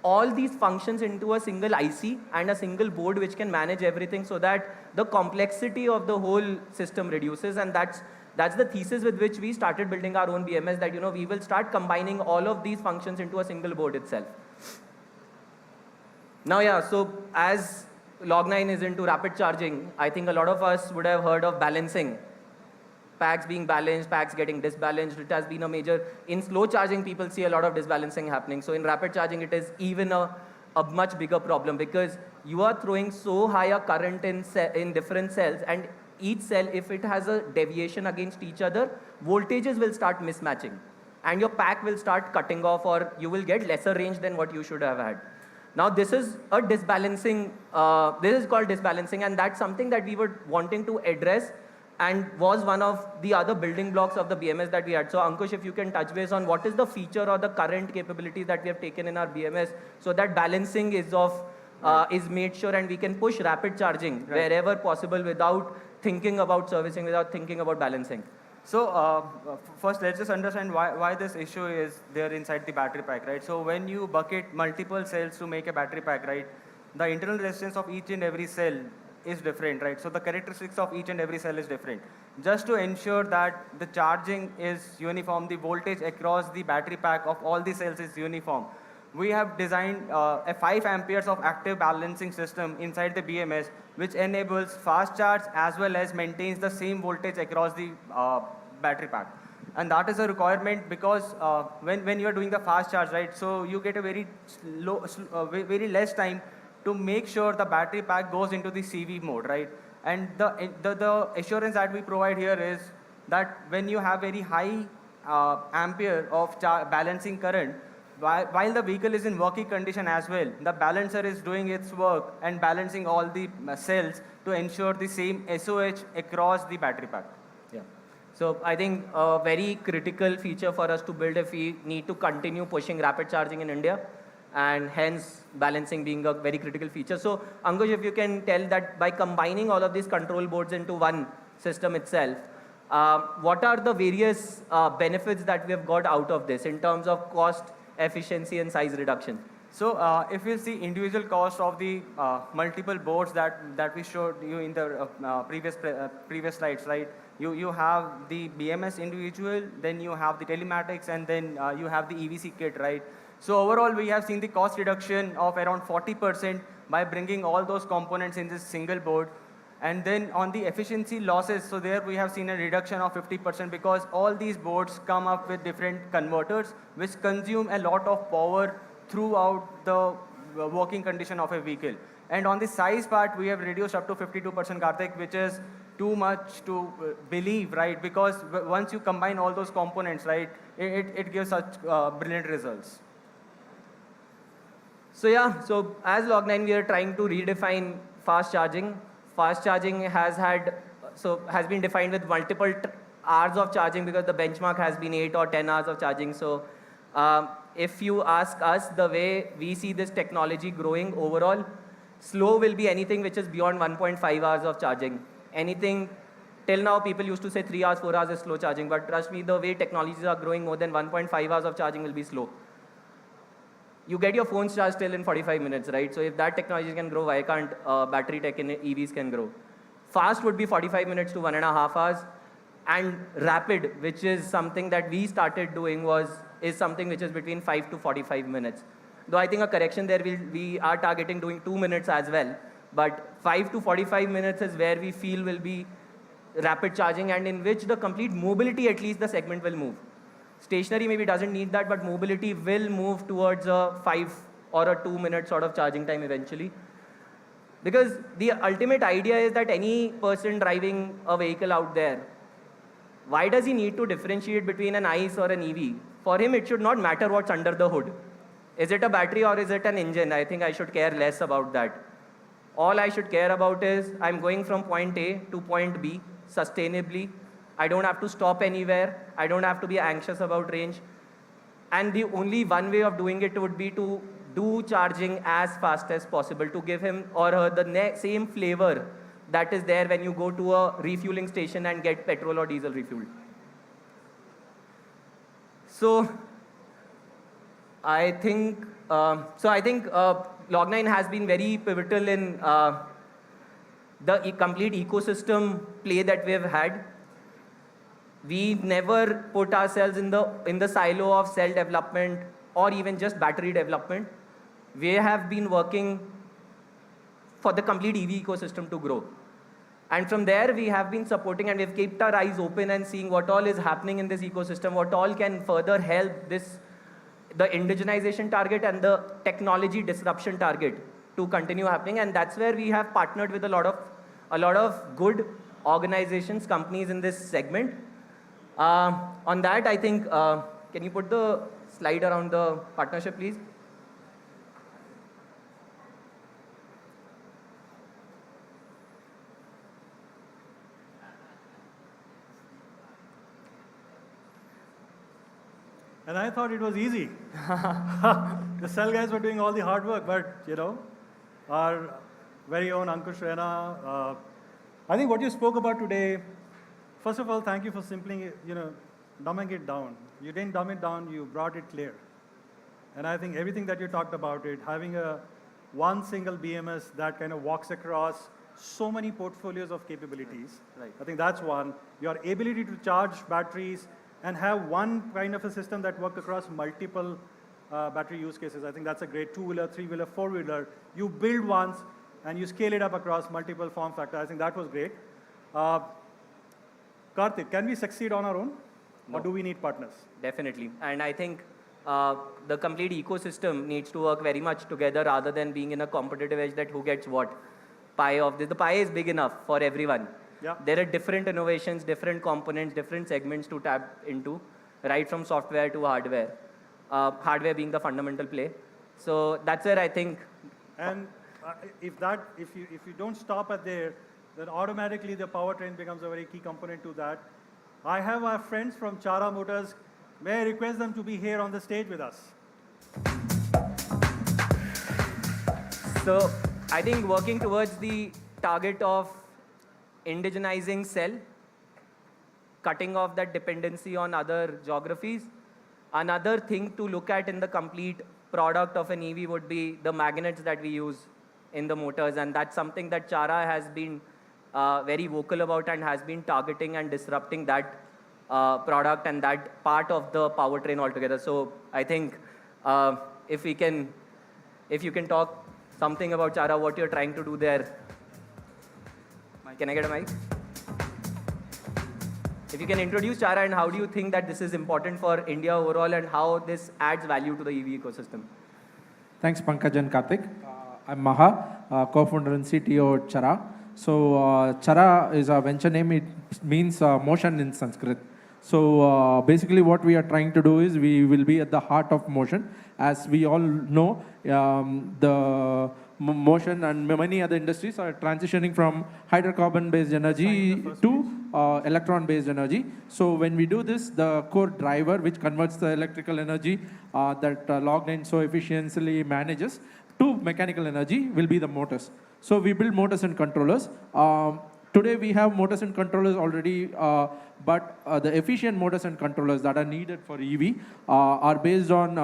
all these functions into a single IC and a single board which can manage everything so that the complexity of the whole system reduces. And that's the thesis with which we started building our own BMS, that we will start combining all of these functions into a single board itself. Now, yeah, so as Log9 is into rapid charging, I think a lot of us would have heard of balancing. Packs being balanced, packs getting disbalanced. It has been a major, in slow charging, people see a lot of disbalancing happening. So in rapid charging, it is even a much bigger problem because you are throwing so high a current in different cells, and each cell, if it has a deviation against each other, voltages will start mismatching and your pack will start cutting off, or you will get lesser range than what you should have had. Now this is a disbalancing, this is called disbalancing, and that's something that we were wanting to address and was one of the other building blocks of the BMS that we had. So Ankush, if you can touch base on what is the feature or the current capabilities that we have taken in our BMS so that balancing is is made sure and we can push rapid charging wherever possible without thinking about servicing, without thinking about balancing. So first, let's just understand why this issue is there inside the battery pack, right? So when you bucket multiple cells to make a battery pack, right, the internal resistance of each and every cell is different, right? So the characteristics of each and every cell is different. Just to ensure that the charging is uniform, the voltage across the battery pack of all the cells is uniform, we have designed a 5 amperes of active balancing system inside the BMS, which enables fast charge as well as maintains the same voltage across the battery pack. And that is a requirement because when you are doing the fast charge, right, so you get a very very less time to make sure the battery pack goes into the CV mode, right? And the assurance that we provide here is that when you have very high ampere of balancing current, while the vehicle is in working condition as well, the balancer is doing its work and balancing all the cells to ensure the same SOH across the battery pack. Yeah. So I think a very critical feature for us to build if we need to continue pushing rapid charging in India, and hence balancing being a very critical feature. So Ankush, if you can tell that by combining all of these control boards into one system itself, what are the various benefits that we have got out of this in terms of cost, efficiency and size reduction? So if you see individual cost of the multiple boards that we showed you in the previous slides, right? You have the BMS individual, then you have the telematics, and then you have the EVC kit, right? So overall, we have seen the cost reduction of around 40% by bringing all those components in this single board. And then on the efficiency losses, so there we have seen a reduction of 50% because all these boards come up with different converters which consume a lot of power throughout the working condition of a vehicle. And on the size part, we have reduced up to 52%, Karthik, which is too much to believe, right? Because once you combine all those components, right, it gives such brilliant results. So yeah, so as Log9, we are trying to redefine fast charging. Fast charging has been defined with multiple hours of charging because the benchmark has been 8 or 10 hours of charging. So if you ask us, the way we see this technology growing overall, slow will be anything which is beyond 1.5 hours of charging. Anything, till now people used to say 3 hours, 4 hours is slow charging, but trust me, the way technologies are growing, more than 1.5 hours of charging will be slow. You get your phones charged still in 45 minutes, right? So if that technology can grow, why can't battery tech in EVs can grow? Fast would be 45 minutes to 1.5 hours. And rapid, which is something that we started doing, is something which is between 5 to 45 minutes. Though I think a correction there, we are targeting doing 2 minutes as well. But 5 to 45 minutes is where we feel will be rapid charging, and in which the complete mobility, at least the segment will move. Stationary maybe doesn't need that, but mobility will move towards a 5 or a 2 minute sort of charging time eventually. Because the ultimate idea is that any person driving a vehicle out there why does he need to differentiate between an ICE or an EV? For him, it should not matter what's under the hood. Is it a battery or is it an engine? I think I should care less about that. All I should care about is I'm going from point A to point B sustainably. I don't have to stop anywhere. I don't have to be anxious about range. And the only one way of doing it would be to do charging as fast as possible, to give him or her the same flavor that is there when you go to a refueling station and get petrol or diesel refueled. So I think Log9 has been very pivotal in the complete ecosystem play that we have had. We never put ourselves in the silo of cell development or even just battery development. We have been working for the complete EV ecosystem to grow. And from there, we have been supporting and we've kept our eyes open and seeing what all is happening in this ecosystem, what all can further help the indigenization target and the technology disruption target to continue happening. And that's where we have partnered with a lot of good organizations, companies in this segment. On that, I think, can you put the slide around the partnership, please? And I thought it was easy. The cell guys were doing all the hard work, but our very own Ankush Rena, I think what you spoke about today, first of all, thank you for simply, dumbing it down. You didn't dumb it down, you brought it clear. And I think everything that you talked about it, having one single BMS that kind of walks across so many portfolios of capabilities. Right. I think that's one. Your ability to charge batteries and have one kind of a system that works across multiple battery use cases. I think that's a great two-wheeler, three-wheeler, four-wheeler. You build once and you scale it up across multiple form factors. I think that was great. Karthik, can we succeed on our own? No. Or do we need partners? Definitely. And I think the complete ecosystem needs to work very much together rather than being in a competitive edge that who gets what pie of this. The pie is big enough for everyone. Yeah. There are different innovations, different components, different segments to tap into, right from software to hardware. Hardware being the fundamental play. So that's where I think. And if you don't stop at there, then automatically the powertrain becomes a very key component to that. I have our friends from Chara Motors. May I request them to be here on the stage with us? So I think working towards the target of indigenizing cell, cutting off that dependency on other geographies. Another thing to look at in the complete product of an EV would be the magnets that we use in the motors, and that's something that Chara has been very vocal about and has been targeting and disrupting that product and that part of the powertrain altogether. So I think if you can talk something about Chara, what you're trying to do there. Can I get a mic? If you can introduce Chara and how do you think that this is important for India overall and how this adds value to the EV ecosystem? Thanks, Pankaj and Karthik. I'm Maha, co-founder and CTO at Chara. So Chara is a venture name. It means motion in Sanskrit. So basically what we are trying to do is we will be at the heart of motion. As we all know, the motion and many other industries are transitioning from hydrocarbon-based energy to electron-based energy. So when we do this, the core driver which converts the electrical energy that Log9 so efficiently manages to mechanical energy will be the motors. So we build motors and controllers. Today we have motors and controllers already, but the efficient motors and controllers that are needed for EV are based on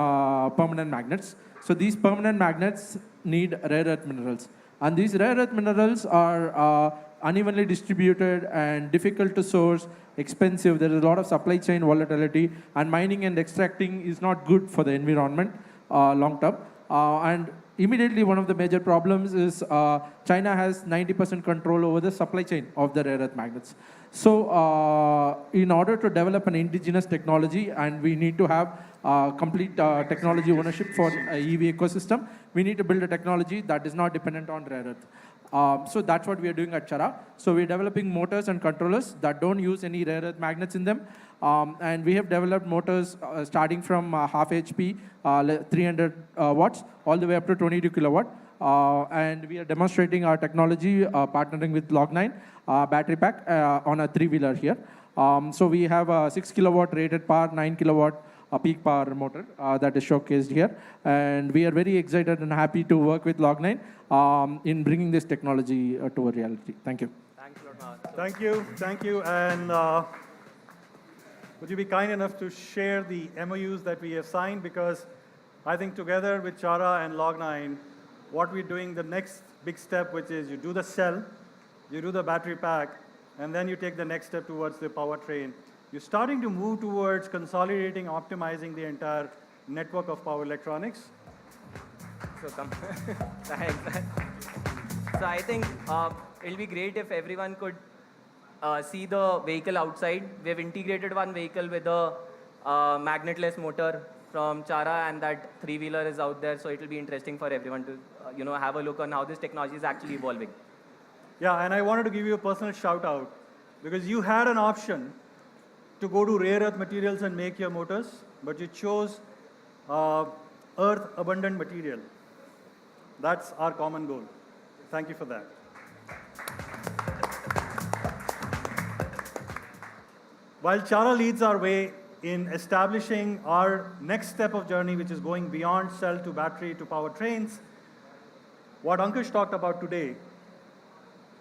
permanent magnets. So these permanent magnets need rare earth minerals. And these rare earth minerals are unevenly distributed and difficult to source, expensive. There is a lot of supply chain volatility, and mining and extracting is not good for the environment long term. And immediately one of the major problems is China has 90% control over the supply chain of the rare earth magnets. So in order to develop an indigenous technology, and we need to have complete technology ownership for EV ecosystem, we need to build a technology that is not dependent on rare earth. So that's what we are doing at Chara. So we're developing motors and controllers that don't use any rare earth magnets in them. And we have developed motors starting from half HP, 300 watts, all the way up to 22 kilowatt. And we are demonstrating our technology, partnering with Log9 battery pack on a 3-wheeler here. So we have a 6 kilowatt rated power, 9 kilowatt peak power motor that is showcased here. And we are very excited and happy to work with Log9 in bringing this technology to a reality. Thank you. Thank you. And would you be kind enough to share the MOUs that we have signed? Because I think together with Chara and Log9, what we're doing, the next big step, which is you do the cell, you do the battery pack, and then you take the next step towards the powertrain. You're starting to move towards consolidating, optimizing the entire network of power electronics. Thanks. So I think it'll be great if everyone could see the vehicle outside. We've integrated one vehicle with a magnetless motor from Chara, and that 3-wheeler is out there. So it'll be interesting for everyone to have a look on how this technology is actually evolving. Yeah, and I wanted to give you a personal shout out because you had an option to go to rare earth materials and make your motors, but you chose earth abundant material. That's our common goal. Thank you for that. While Chara leads our way in establishing our next step of journey, which is going beyond cell to battery to powertrains, what Ankush talked about today,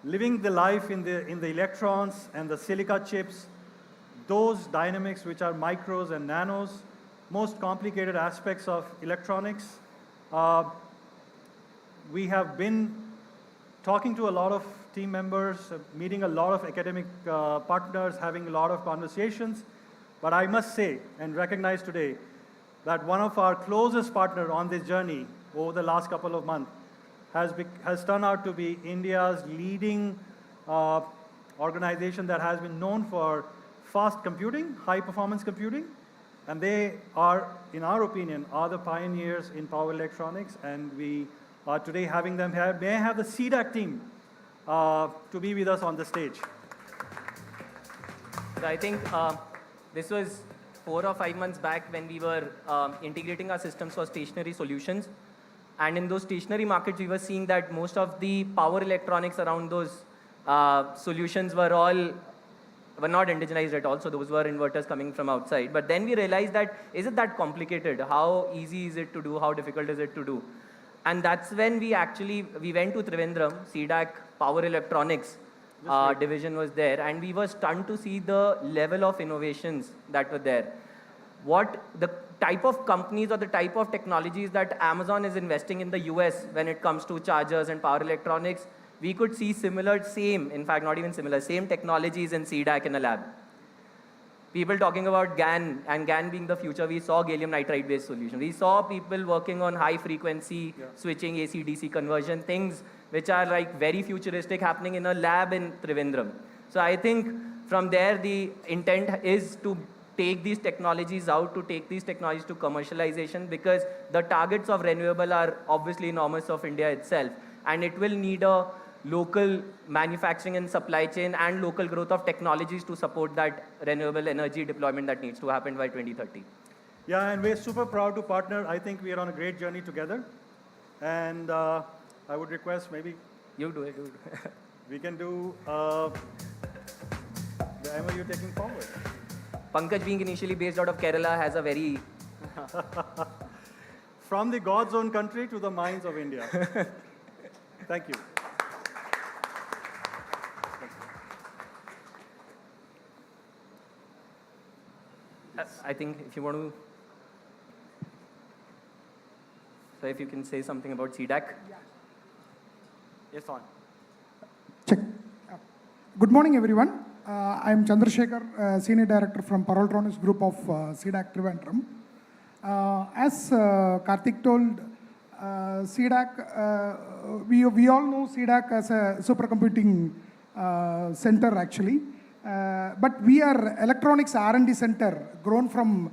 living the life in the electrons and the silica chips, those dynamics which are micros and nanos, most complicated aspects of electronics. We have been talking to a lot of team members, meeting a lot of academic partners, having a lot of conversations. But I must say and recognize today that one of our closest partners on this journey over the last couple of months has turned out to be India's leading organization that has been known for fast computing, high performance computing. And they are, in our opinion, are the pioneers in power electronics. And we are today having them here. May I have the CDAC team to be with us on the stage. So I think this was 4 or 5 months back when we were integrating our systems for stationary solutions. And in those stationary markets, we were seeing that most of the power electronics around those solutions were not indigenized at all. So those were inverters coming from outside. But then we realized that, is it that complicated? How easy is it to do? How difficult is it to do? And that's when we went to Trivandrum, CDAC Power Electronics division was there, and we were stunned to see the level of innovations that were there. What the type of companies or the type of technologies that Amazon is investing in the US when it comes to chargers and power electronics, we could see in fact not even similar, same technologies in CDAC in a lab. People talking about GaN, and GaN being the future, we saw gallium nitride based solution. We saw people working on high frequency switching, AC-DC conversion, things which are like very futuristic happening in a lab in Trivandrum. So I think from there, the intent is to take these technologies out, to take these technologies to commercialization, because the targets of renewable are obviously enormous of India itself. And it will need a local manufacturing and supply chain and local growth of technologies to support that renewable energy deployment that needs to happen by 2030. Yeah, and we're super proud to partner. I think we are on a great journey together. And I would request maybe... You do it. We can do the MOU taking forward. Pankaj, being initially based out of Kerala, has a very... From the God's own country to the minds of India. Thank you. I think if you want to... So if you can say something about CDAC. Yes, on. Check. Good morning, everyone. I'm Chandrasekhar, Senior Director from Paraltronics Group of CDAC Trivandrum. As Karthik told, CDAC, we all know CDAC as a supercomputing center actually. But we are electronics R&D center, grown from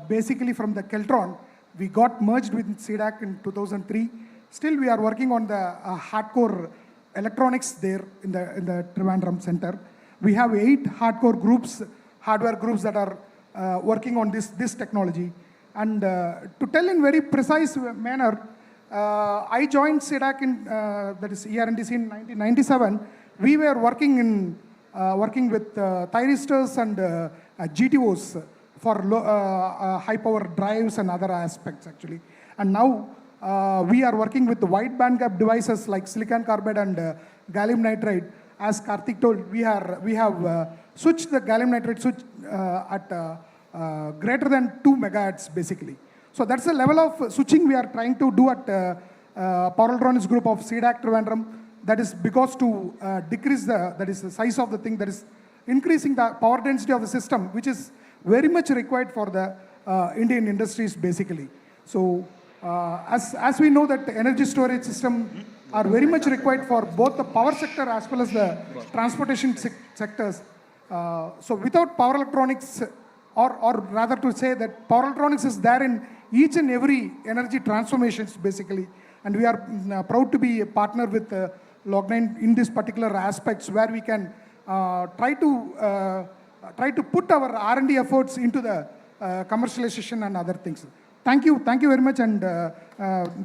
basically from the Keltron. We got merged with CDAC in 2003. Still, we are working on the hardcore electronics there in the Trivandrum Center. We have 8 hardcore groups, hardware groups that are working on this technology. And to tell in very precise manner, I joined SEDAC in, that is ER&DC in 1997. We were working with thyristors and GTOs for high power drives and other aspects actually. And now we are working with the wide bandgap devices like silicon carbide and gallium nitride. As Karthik told, we have switched the gallium nitride switch at greater than 2 megahertz basically. So that's the level of switching we are trying to do at Power Electronics Group of SEDAC Trivandrum. That is because to decrease the size of the thing, that is increasing the power density of the system, which is very much required for the Indian industries basically. So as we know that the energy storage system are very much required for both the power sector as well as the transportation sectors. So without power electronics, or rather to say that power electronics is there in each and every energy transformations basically. And we are proud to be a partner with Log9 in this particular aspects where we can try to put our R&D efforts into the commercialization and other things. Thank you very much, and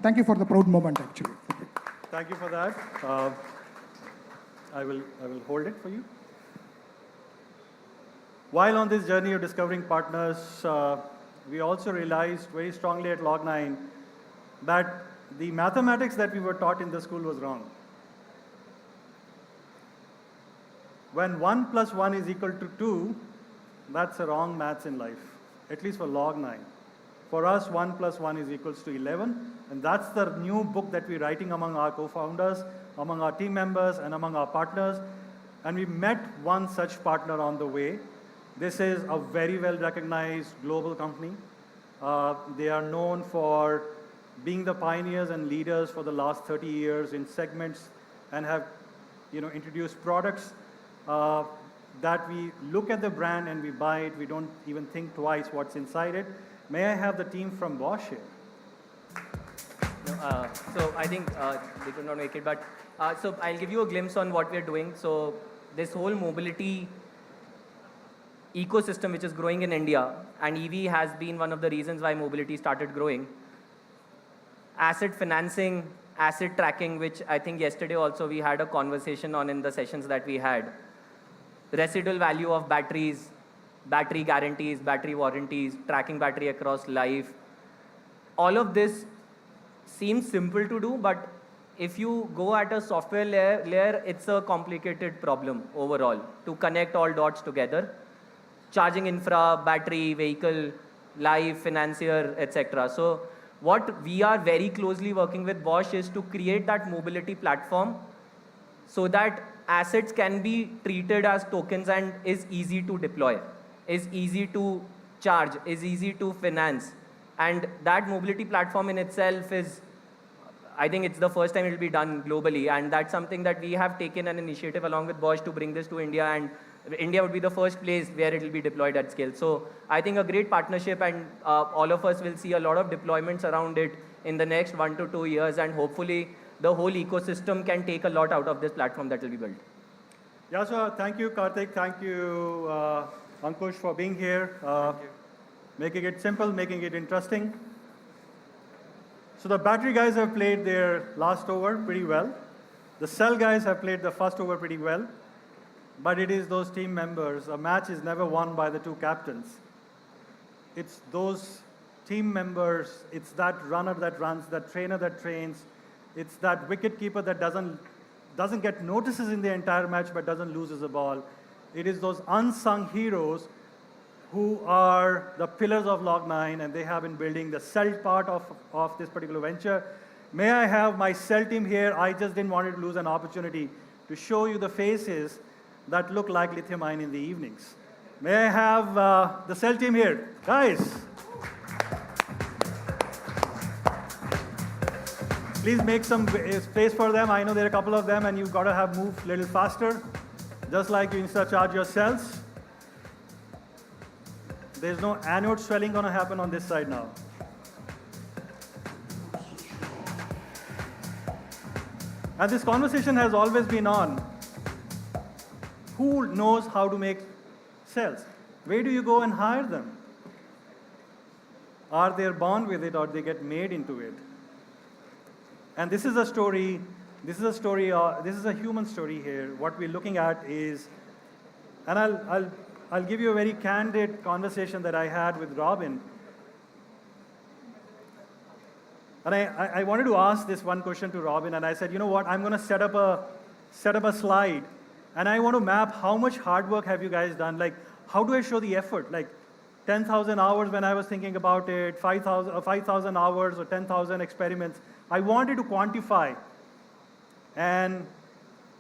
thank you for the proud moment actually. Thank you for that. I will hold it for you. While on this journey of discovering partners, we also realized very strongly at Log9 that the mathematics that we were taught in the school was wrong. When 1 plus 1 is equal to 2, that's a wrong maths in life, at least for Log9. For us, 1 plus 1 is equals to 11, and that's the new book that we're writing among our co-founders, among our team members, and among our partners. And we met one such partner on the way. This is a very well-recognized global company. They are known for being the pioneers and leaders for the last 30 years in segments, and have introduced products that we look at the brand and we buy it. We don't even think twice what's inside it. May I have the team from Bosch here? So I think they could not make it, but so I'll give you a glimpse on what we're doing. So this whole mobility ecosystem which is growing in India, and EV has been one of the reasons why mobility started growing. Asset financing, asset tracking, which I think yesterday also we had a conversation on in the sessions that we had. Residual value of batteries, battery guarantees, battery warranties, tracking battery across life. All of this seems simple to do, but if you go at a software layer, it's a complicated problem overall to connect all dots together. Charging infra, battery, vehicle, life, financier, etc. So what we are very closely working with Bosch is to create that mobility platform so that assets can be treated as tokens and is easy to deploy, is easy to charge, is easy to finance. And that mobility platform in itself is, I think it's the first time it will be done globally, and that's something that we have taken an initiative along with Bosch to bring this to India, and India would be the first place where it will be deployed at scale. So I think a great partnership, and all of us will see a lot of deployments around it in the next 1 to 2 years, and hopefully the whole ecosystem can take a lot out of this platform that will be built. Yeah, so thank you, Karthik. Thank you, Ankush, for being here. Making it simple, making it interesting. So the battery guys have played their last over pretty well. The cell guys have played the first over pretty well. But it is those team members. A match is never won by the two captains. It's those team members, it's that runner that runs, that trainer that trains, it's that wicket keeper that doesn't get notices in the entire match but doesn't lose the ball. It is those unsung heroes who are the pillars of Log9, and they have been building the cell part of this particular venture. May I have my cell team here? I just didn't want to lose an opportunity to show you the faces that look like lithium-ion in the evenings. May I have the cell team here? Guys. Please make some space for them. I know there are a couple of them, and you've got to have moved a little faster, just like you insta-charge your cells. There's no anode swelling going to happen on this side now. And this conversation has always been on who knows how to make cells? Where do you go and hire them? Are they born with it or they get made into it? And this is a story, this is a human story here. What we're looking at is, and I'll give you a very candid conversation that I had with Robin. And I wanted to ask this one question to Robin, and I said, you know what, I'm going to set up a slide, and I want to map how much hard work have you guys done. Like, how do I show the effort? Like, 10,000 hours when I was thinking about it, 5,000 hours or 10,000 experiments. I wanted to quantify. And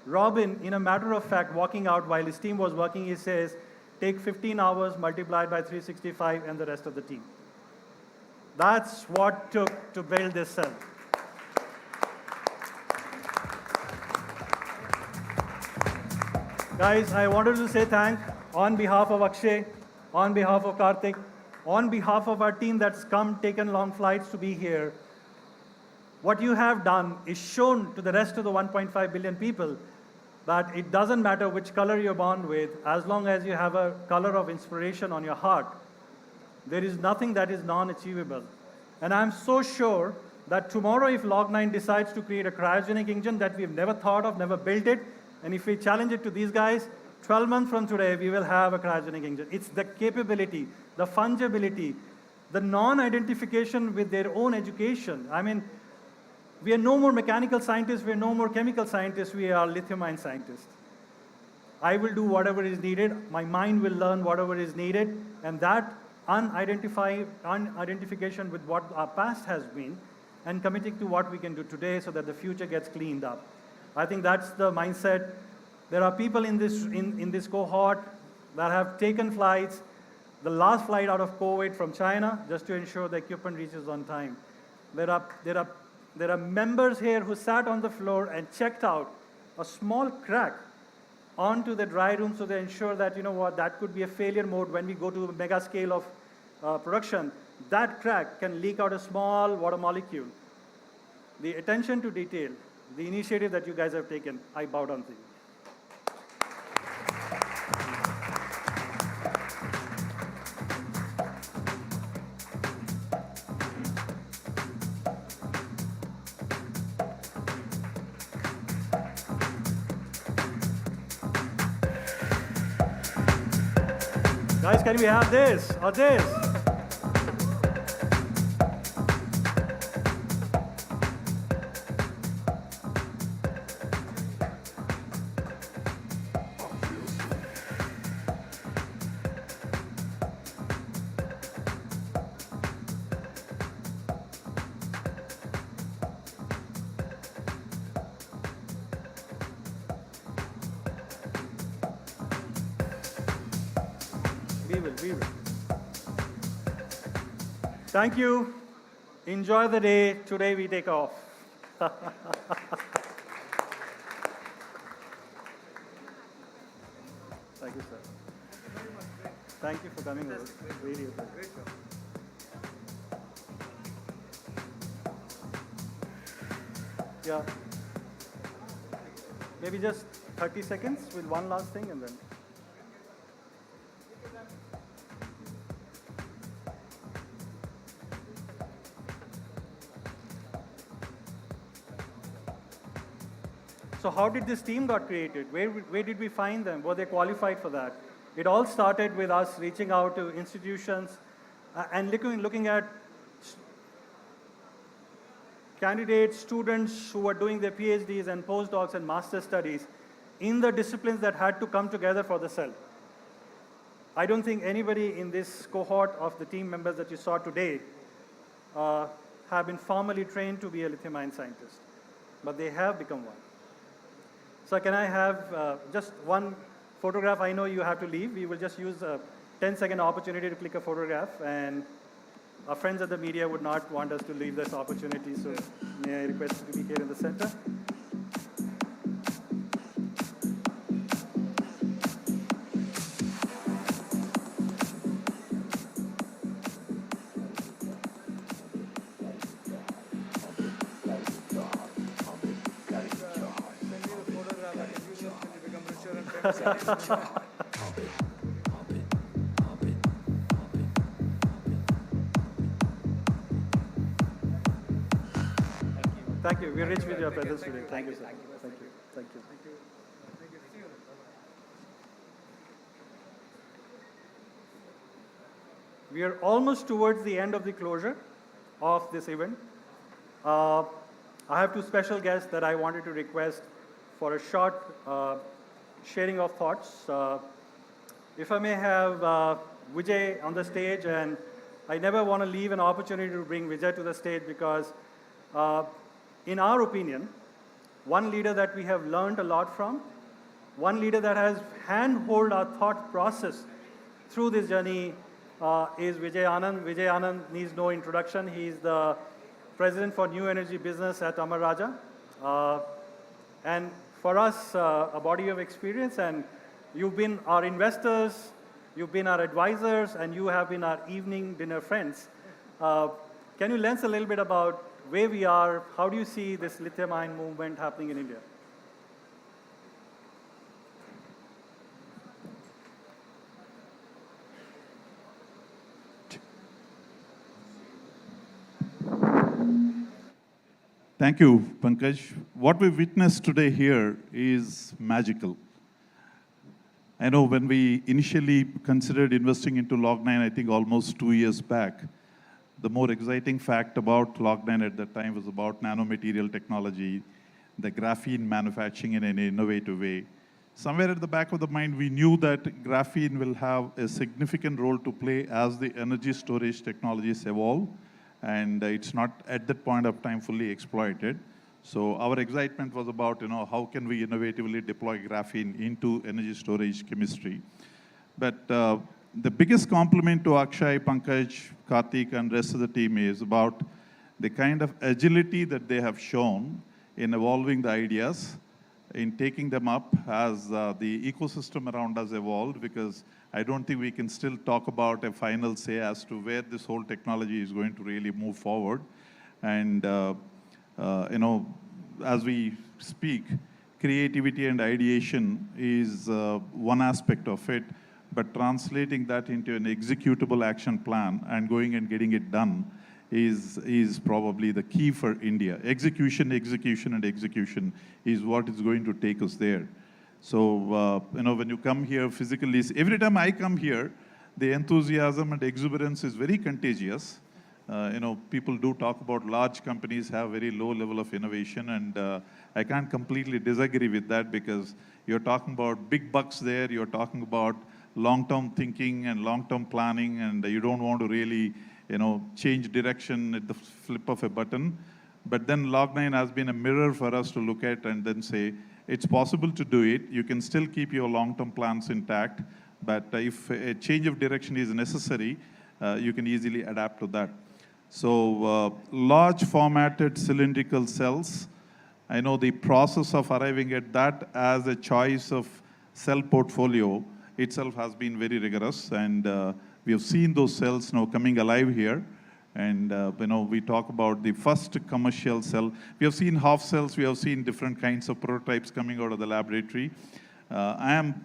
Robin, in a matter of fact, walking out while his team was working, he says, take 15 hours multiplied by 365 and the rest of the team. That's what took to build this cell. Guys, I wanted to say thank on behalf of Akshay, on behalf of Karthik, on behalf of our team that's come, taken long flights to be here. What you have done is shown to the rest of the 1.5 billion people that it doesn't matter which color you're born with, as long as you have a color of inspiration on your heart. There is nothing that is non-achievable. And I'm so sure that tomorrow if Log9 decides to create a cryogenic engine that we've never thought of, never built it, and if we challenge it to these guys, 12 months from today, we will have a cryogenic engine. It's the capability, the fungibility, the non-identification with their own education. I mean, we are no more mechanical scientists, we are no more chemical scientists, we are lithium-ion scientists. I will do whatever is needed, my mind will learn whatever is needed, and that unidentification with what our past has been, and committing to what we can do today so that the future gets cleaned up. I think that's the mindset. There are people in this cohort that have taken flights, the last flight out of COVID from China, just to ensure the equipment reaches on time. There are members here who sat on the floor and checked out a small crack onto the dry room so they ensure that, you know what, that could be a failure mode when we go to a mega scale of production. That crack can leak out a small water molecule. The attention to detail, the initiative that you guys have taken, I bow down to you. Guys, can we have this or this? We will. Thank you. Enjoy the day. Today we take off. Thank you, sir. Thank you for coming over. Really great job. Yeah. Maybe just 30 seconds with one last thing and then. So how did this team got created? Where did we find them? Were they qualified for that? It all started with us reaching out to institutions and looking at candidates, students who were doing their PhDs and postdocs and master studies in the disciplines that had to come together for the cell. I don't think anybody in this cohort of the team members that you saw today have been formally trained to be a lithium-ion scientist, but they have become one. So can I have just one photograph? I know you have to leave. We will just use a 10-second opportunity to click a photograph, and our friends at the media would not want us to leave this opportunity, so may I request you to be here in the center? Thank you. We're rich with your presence today. Thank you, sir. Thank you. Thank you. We are almost towards the end of the closure of this event. I have two special guests that I wanted to request for a short sharing of thoughts. If I may have Vijay on the stage, and I never want to leave an opportunity to bring Vijay to the stage because in our opinion, one leader that we have learned a lot from, one leader that has handhold our thought process through this journey is Vijay Anand. Vijay Anand needs no introduction. He's the president for new energy business at Amar Raja. And for us, a body of experience, and you've been our investors, you've been our advisors, and you have been our evening dinner friends. Can you lens a little bit about where we are? How do you see this lithium-ion movement happening in India? Thank you, Pankaj. What we witnessed today here is magical. I know when we initially considered investing into Log9, I think almost 2 years back, the more exciting fact about Log9 at that time was about nanomaterial technology, the graphene manufacturing in an innovative way. Somewhere at the back of the mind, we knew that graphene will have a significant role to play as the energy storage technologies evolve, and it's not at that point of time fully exploited. So our excitement was about, how can we innovatively deploy graphene into energy storage chemistry. But the biggest compliment to Akshay, Pankaj, Karthik, and rest of the team is about the kind of agility that they have shown in evolving the ideas, in taking them up as the ecosystem around us evolved, because I don't think we can still talk about a final say as to where this whole technology is going to really move forward. And, as we speak, creativity and ideation is one aspect of it, but translating that into an executable action plan and going and getting it done is probably the key for India. Execution, execution, and execution is what is going to take us there. So, when you come here physically, every time I come here, the enthusiasm and exuberance is very contagious. People do talk about large companies have very low level of innovation, and I can't completely disagree with that, because you're talking about big bucks there, you're talking about long-term thinking and long-term planning, and you don't want to really, change direction at the flip of a button. But then Log9 has been a mirror for us to look at and then say, it's possible to do it. You can still keep your long-term plans intact, but if a change of direction is necessary, you can easily adapt to that. So large formatted cylindrical cells, I know the process of arriving at that as a choice of cell portfolio itself has been very rigorous, and we have seen those cells now coming alive here. And we talk about the first commercial cell. We have seen half cells, we have seen different kinds of prototypes coming out of the laboratory. I am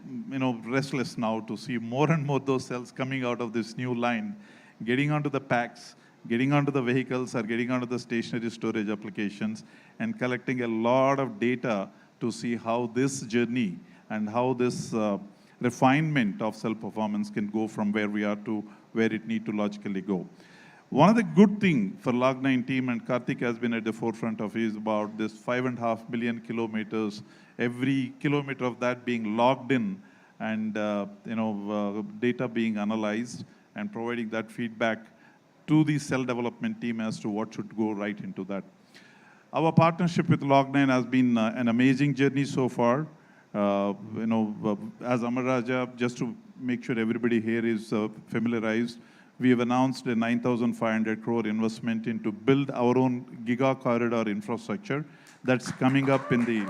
restless now to see more and more those cells coming out of this new line, getting onto the packs, getting onto the vehicles, or getting onto the stationary storage applications, and collecting a lot of data to see how this journey and how this refinement of cell performance can go from where we are to where it need to logically go. One of the good things for Log9 team, and Karthik has been at the forefront of, is about this 5.5 million kilometers, every kilometer of that being logged in, and data being analyzed, and providing that feedback to the cell development team as to what should go right into that. Our partnership with Log9 has been an amazing journey so far. As Amar Raja, just to make sure everybody here is familiarized, we have announced a 9,500 crore investment into build our own giga corridor infrastructure that's coming up in the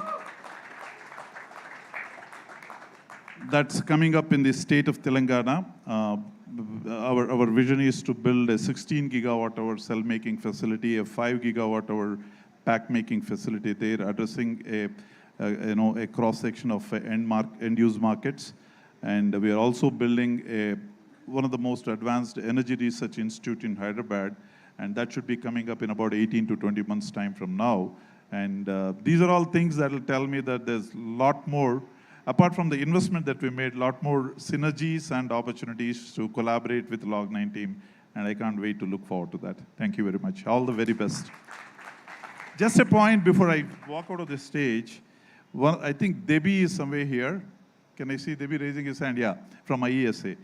state of Telangana. Our vision is to build a 16 gigawatt hour cell making facility, a 5 gigawatt hour pack making facility there, addressing a a cross-section of end-use markets. And we are also building one of the most advanced energy research institute in Hyderabad, and that should be coming up in about 18 to 20 months' time from now. And these are all things that will tell me that there's a lot more, apart from the investment that we made, a lot more synergies and opportunities to collaborate with the Log9 team, and I can't wait to look forward to that. Thank you very much. All the very best. Just a point before I walk out of the stage. I think Debbie is somewhere here. Can I see Debbie raising his hand? Yeah, from IESA.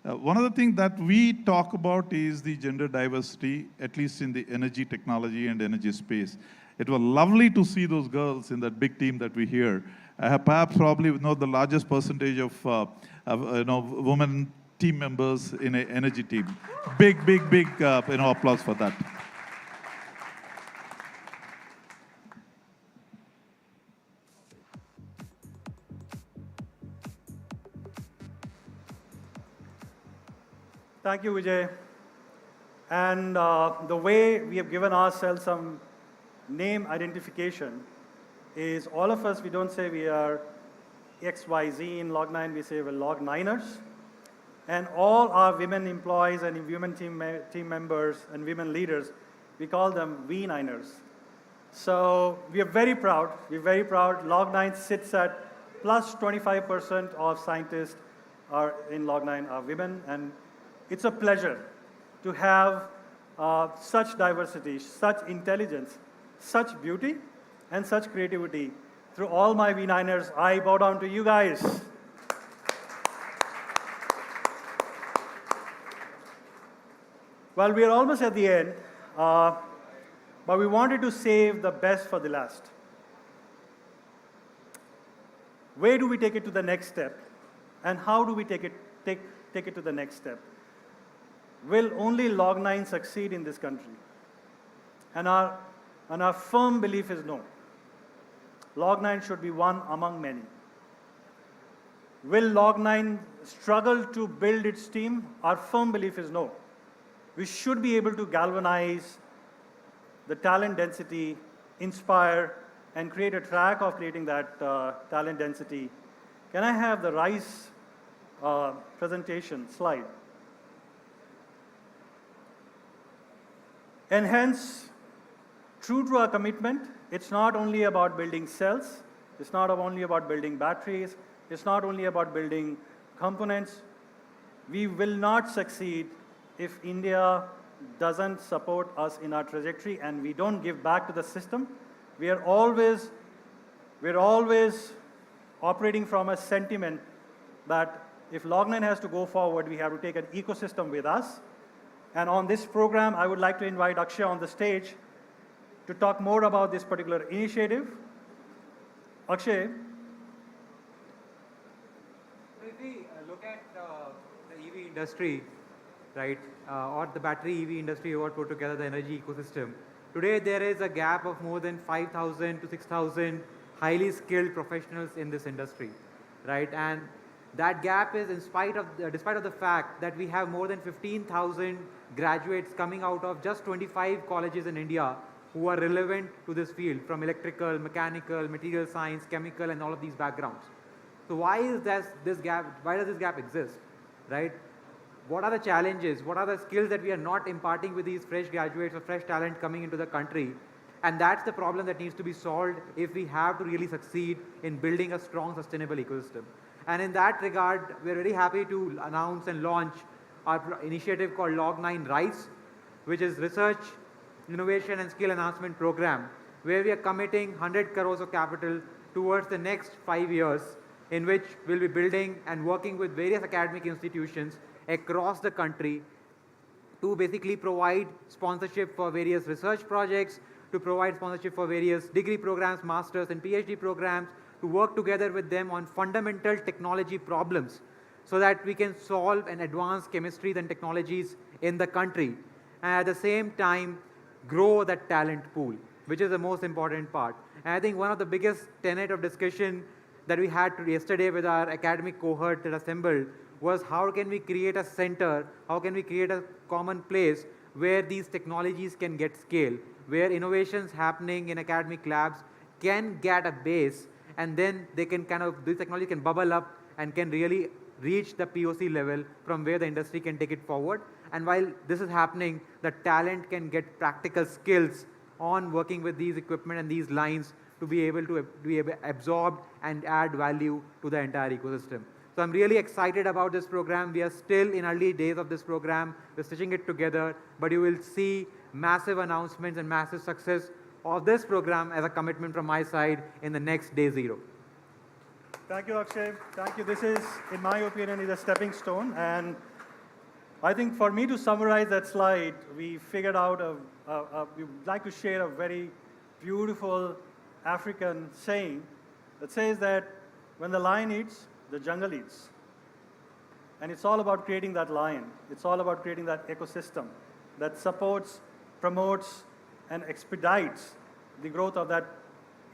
One of the things that we talk about is the gender diversity, at least in the energy technology and energy space. It was lovely to see those girls in that big team that we hear. I have perhaps probably the largest percentage of women team members in an energy team. Big applause for that. Thank you, Vijay. And the way we have given ourselves some name identification is all of us, we don't say we are XYZ in Log9, we say we're Log9ers. And all our women employees and women team members and women leaders, we call them V9ers. So we are very proud. We're very proud. Log9 sits at plus 25% of scientists are in Log9 are women, and it's a pleasure to have such diversity, such intelligence, such beauty, and such creativity. Through all my V9ers, I bow down to you guys. Well, we are almost at the end, but we wanted to save the best for the last. Where do we take it to the next step? And how do we take it to the next step? Will only Log9 succeed in this country? And our firm belief is no. Log9 should be one among many. Will Log9 struggle to build its team? Our firm belief is no. We should be able to galvanize the talent density, inspire, and create a track of creating that talent density. Can I have the RISE presentation slide? And hence, true to our commitment, it's not only about building cells, it's not only about building batteries, it's not only about building components. We will not succeed if India doesn't support us in our trajectory and we don't give back to the system. We're always operating from a sentiment that if Log9 has to go forward, we have to take an ecosystem with us. And on this program, I would like to invite Akshay on the stage to talk more about this particular initiative. Akshay. If we look at the EV industry, right, or the battery EV industry, or put together the energy ecosystem, today there is a gap of more than 5,000 to 6,000 highly skilled professionals in this industry, right? And that gap is despite of the fact that we have more than 15,000 graduates coming out of just 25 colleges in India who are relevant to this field, from electrical, mechanical, material science, chemical, and all of these backgrounds. So why is this gap? Why does this gap exist, right? What are the challenges? What are the skills that we are not imparting with these fresh graduates or fresh talent coming into the country? And that's the problem that needs to be solved if we have to really succeed in building a strong, sustainable ecosystem. And in that regard, we're very happy to announce and launch our initiative called Log9 RISE, which is Research, Innovation and Skill Enhancement Program, where we are committing 100 crores of capital towards the next 5 years, in which we'll be building and working with various academic institutions across the country to basically provide sponsorship for various research projects, to provide sponsorship for various degree programs, masters and PhD programs, to work together with them on fundamental technology problems so that we can solve and advance chemistries and technologies in the country, and at the same time grow that talent pool, which is the most important part. And I think one of the biggest tenet of discussion that we had yesterday with our academic cohort that assembled was how can we create a center, how can we create a common place where these technologies can get scale, where innovations happening in academic labs can get a base and then they can this technology can bubble up and can really reach the POC level from where the industry can take it forward. And while this is happening, the talent can get practical skills on working with these equipment and these lines to be able to be absorbed and add value to the entire ecosystem. So I'm really excited about this program. We are still in early days of this program. We're stitching it together, but you will see massive announcements and massive success of this program as a commitment from my side in the next day zero. Thank you, Akshay. Thank you. This is, in my opinion, is a stepping stone. And I think for me to summarize that slide, we figured out, we would like to share a very beautiful African saying that says that when the lion eats, the jungle eats. And it's all about creating that lion. It's all about creating that ecosystem that supports, promotes, and expedites the growth of that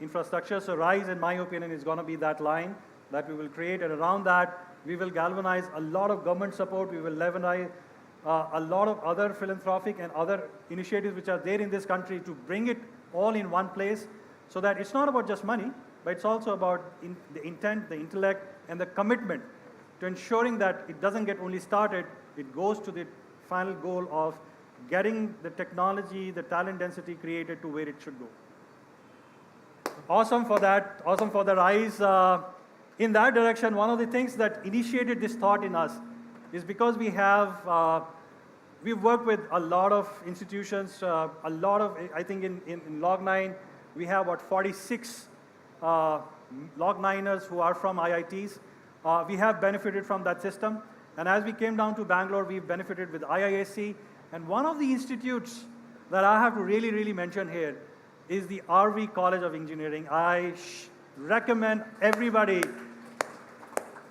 infrastructure. So RISE, in my opinion, is going to be that line that we will create. And around that, we will galvanize a lot of government support. We will leverage a lot of other philanthropic and other initiatives which are there in this country to bring it all in one place, so that it's not about just money, but it's also about the intent, the intellect, and the commitment to ensuring that it doesn't get only started, it goes to the final goal of getting the technology, the talent density created to where it should go. Awesome for that, awesome for the RISE. In that direction, one of the things that initiated this thought in us is because we have, we've worked with a lot of institutions, a lot of, I think in Log9, we have about 46 Log9ers who are from IITs. We have benefited from that system. And as we came down to Bangalore, we've benefited with IISc. And one of the institutes that I have to really, really mention here is the RV College of Engineering. I recommend everybody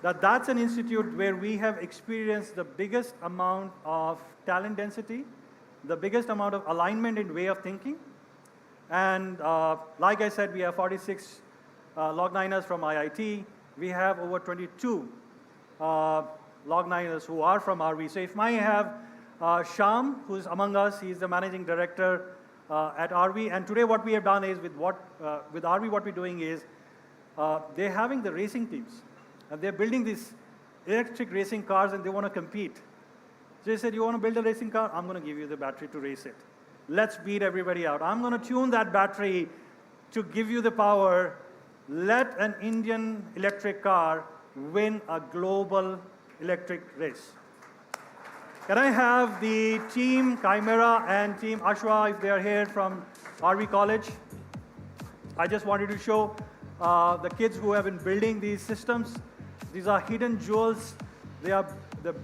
that that's an institute where we have experienced the biggest amount of talent density, the biggest amount of alignment in way of thinking. And like I said, we have 46 Log9ers from IIT. We have over 22 Log9ers who are from RV. So if I have Shyam, who's among us, he's the managing director at RV. And today what we have done is with RV, what we're doing is they're having the racing teams. And they're building these electric racing cars and they want to compete. So they said, you want to build a racing car? I'm going to give you the battery to race it. Let's beat everybody out. I'm going to tune that battery to give you the power. Let an Indian electric car win a global electric race. Can I have the team Chimera and team Ashwa, if they are here from RV College? I just wanted to show the kids who have been building these systems. These are hidden jewels. They're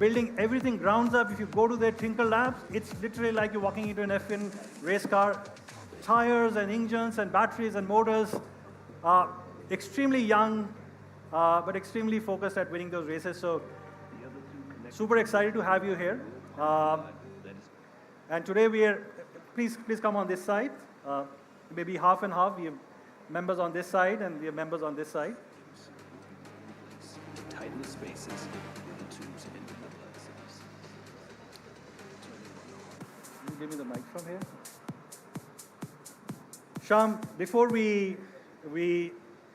building everything grounds up. If you go to their Tinker Labs, it's literally like you're walking into an F1 race car. Tires and engines and batteries and motors. Extremely young, but extremely focused at winning those races. So super excited to have you here. And today we are, please come on this side. Maybe half and half. We have members on this side and we have members on this side. Tighten the spaces with the tubes into the blood cells. Can you give me the mic from here? Shyam, before we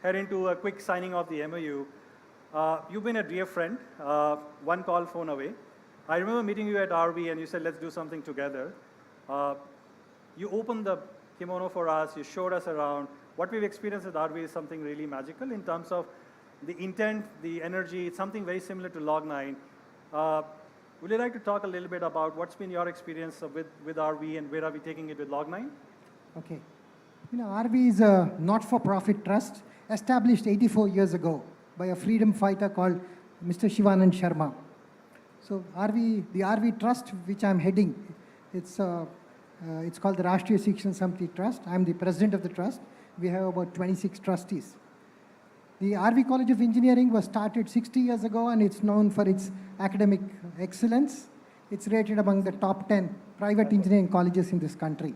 head into a quick signing of the MOU, you've been a dear friend, one call phone away. I remember meeting you at RV and you said, let's do something together. You opened the kimono for us, you showed us around. What we've experienced at RV is something really magical in terms of the intent, the energy. It's something very similar to Log9. Would you like to talk a little bit about what's been your experience with RV and where are we taking it with Log9? Okay. You know, RV is a not-for-profit trust established 84 years ago by a freedom fighter called Mr. Shivanand Sharma. So the RV Trust, which I'm heading, it's called the Rashtriya Shikshan Samiti Trust. I'm the president of the trust. We have about 26 trustees. The RV College of Engineering was started 60 years ago and it's known for its academic excellence. It's rated among the top 10 private engineering colleges in this country.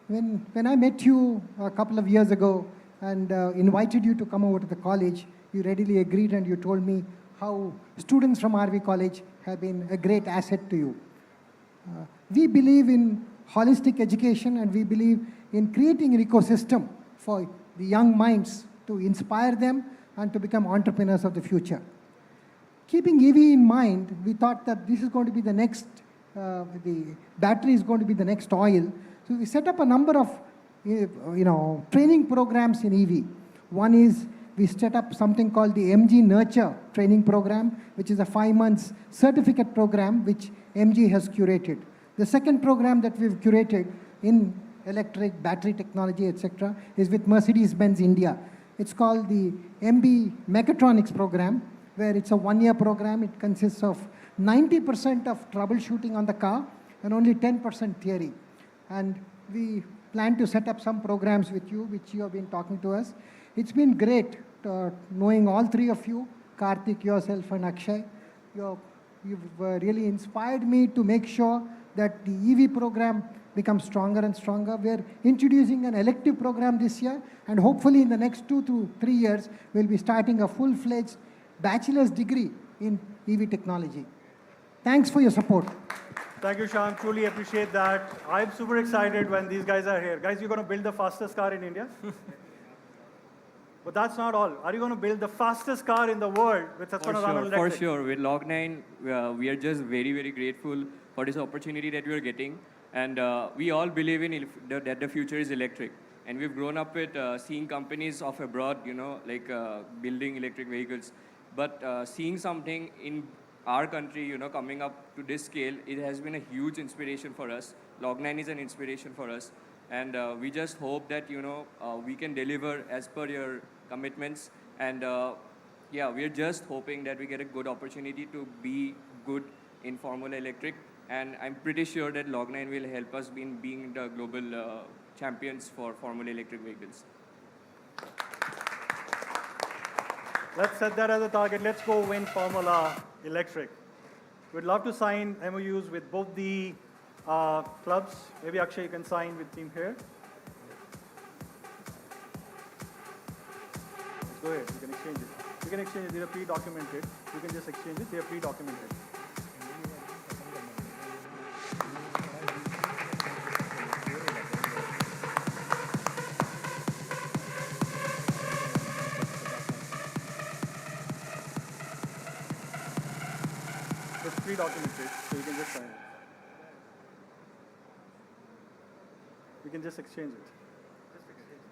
When I met you a couple of years ago and invited you to come over to the college, you readily agreed and you told me how students from RV College have been a great asset to you. We believe in holistic education and we believe in creating an ecosystem for the young minds to inspire them and to become entrepreneurs of the future. Keeping EV in mind, we thought that this is going to be the next, the battery is going to be the next oil. So we set up a number of, training programs in EV. One is we set up something called the MG Nurture training program, which is a 5 months certificate program which MG has curated. The second program that we've curated in electric, battery technology, etc., is with Mercedes-Benz India. It's called the MB Mechatronics program, where it's a 1-year program. It consists of 90% of troubleshooting on the car and only 10% theory. And we plan to set up some programs with you, which you have been talking to us. It's been great knowing all three of you, Karthik, yourself, and Akshay. You've really inspired me to make sure that the EV program becomes stronger and stronger. We're introducing an elective program this year, and hopefully in the next 2 to 3 years, we'll be starting a full-fledged bachelor's degree in EV technology. Thanks for your support. Thank you, Shyam. Truly appreciate that. I'm super excited when these guys are here. Guys, you're going to build the fastest car in India? But that's not all. Are you going to build the fastest car in the world that's going to run on electric? For sure. With Log9, we are just very, very grateful for this opportunity that we are getting. And we all believe in that the future is electric. And we've grown up with seeing companies of abroad, building electric vehicles. But seeing something in our country, coming up to this scale, it has been a huge inspiration for us. Log9 is an inspiration for us. And we just hope that, we can deliver as per your commitments. And we're just hoping that we get a good opportunity to be good in Formula Electric. And I'm pretty sure that Log9 will help us in being the global champions for Formula Electric vehicles. Let's set that as a target. Let's go win Formula Electric. We'd love to sign MOUs with both the clubs. Maybe Akshay, you can sign with team here. Let's go ahead. You can exchange it. You can exchange it. They are pre-documented. You can just exchange it. They are pre-documented. It's pre-documented, so you can just sign it. You can just exchange it.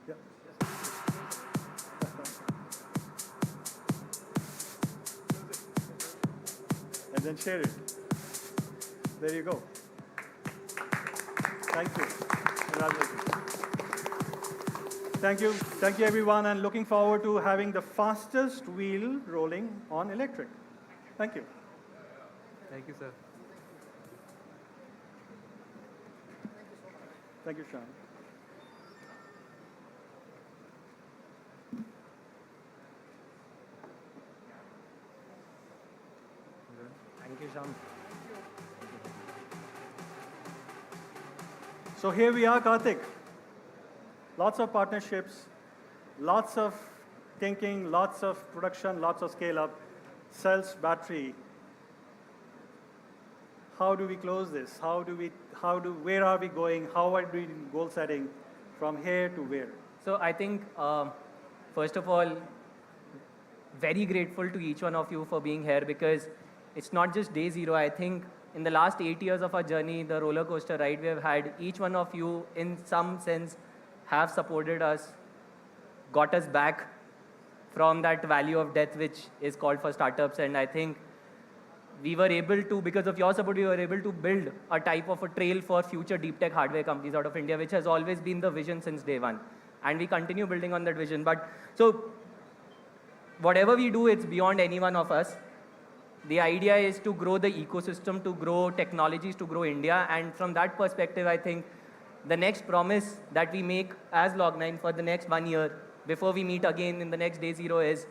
Yeah. And then share it. There you go. Thank you. Congratulations. Thank you. Thank you, everyone, and looking forward to having the fastest wheel rolling on electric. Thank you. Thank you, sir. Thank you, Shyam. Thank you, Shyam. So here we are, Karthik. Lots of partnerships, lots of thinking, lots of production, lots of scale up, cells, battery. How do we close this? Where are we going? How are we doing goal setting from here to where? So I think, first of all, very grateful to each one of you for being here, because it's not just day zero. I think in the last 8 years of our journey, the roller coaster ride we have had, each one of you in some sense have supported us, got us back from that valley of death which is called for startups. And I think we were able to, because of your support, we were able to build a type of a trail for future deep tech hardware companies out of India, which has always been the vision since day one. And we continue building on that vision. But so whatever we do, it's beyond any one of us. The idea is to grow the ecosystem, to grow technologies, to grow India. And from that perspective, I think the next promise that we make as Log9 for the next 1 year, before we meet again in the next day zero, is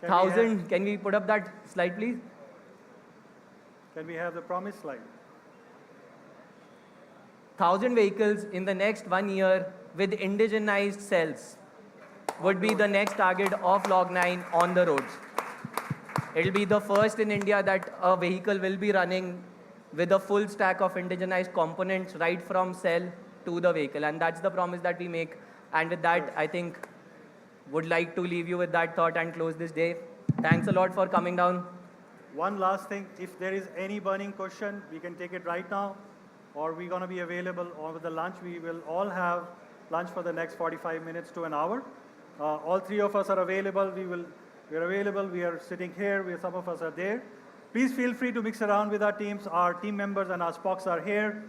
1,000. Can we put up that slide, please? Can we have the promise slide? 1,000 vehicles in the next 1 year with indigenized cells would be the next target of Log9 on the roads. It'll be the first in India that a vehicle will be running with a full stack of indigenized components right from cell to the vehicle. And that's the promise that we make. And with that, I think would like to leave you with that thought and close this day. Thanks a lot for coming down. One last thing, if there is any burning question, we can take it right now, or we're going to be available over the lunch. We will all have lunch for the next 45 minutes to an hour. All three of us are available. We're available. We are sitting here. Some of us are there. Please feel free to mix around with our teams. Our team members and our Spocks are here.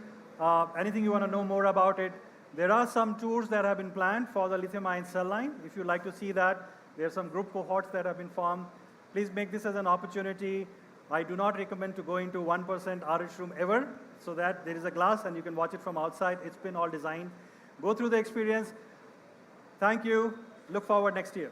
Anything you want to know more about it, there are some tours that have been planned for the lithium-ion cell line. If you'd like to see that, there are some group cohorts that have been formed. Please make this as an opportunity. I do not recommend to go into 1% RH room ever, so that there is a glass and you can watch it from outside. It's been all designed. Go through the experience. Thank you. Look forward next year.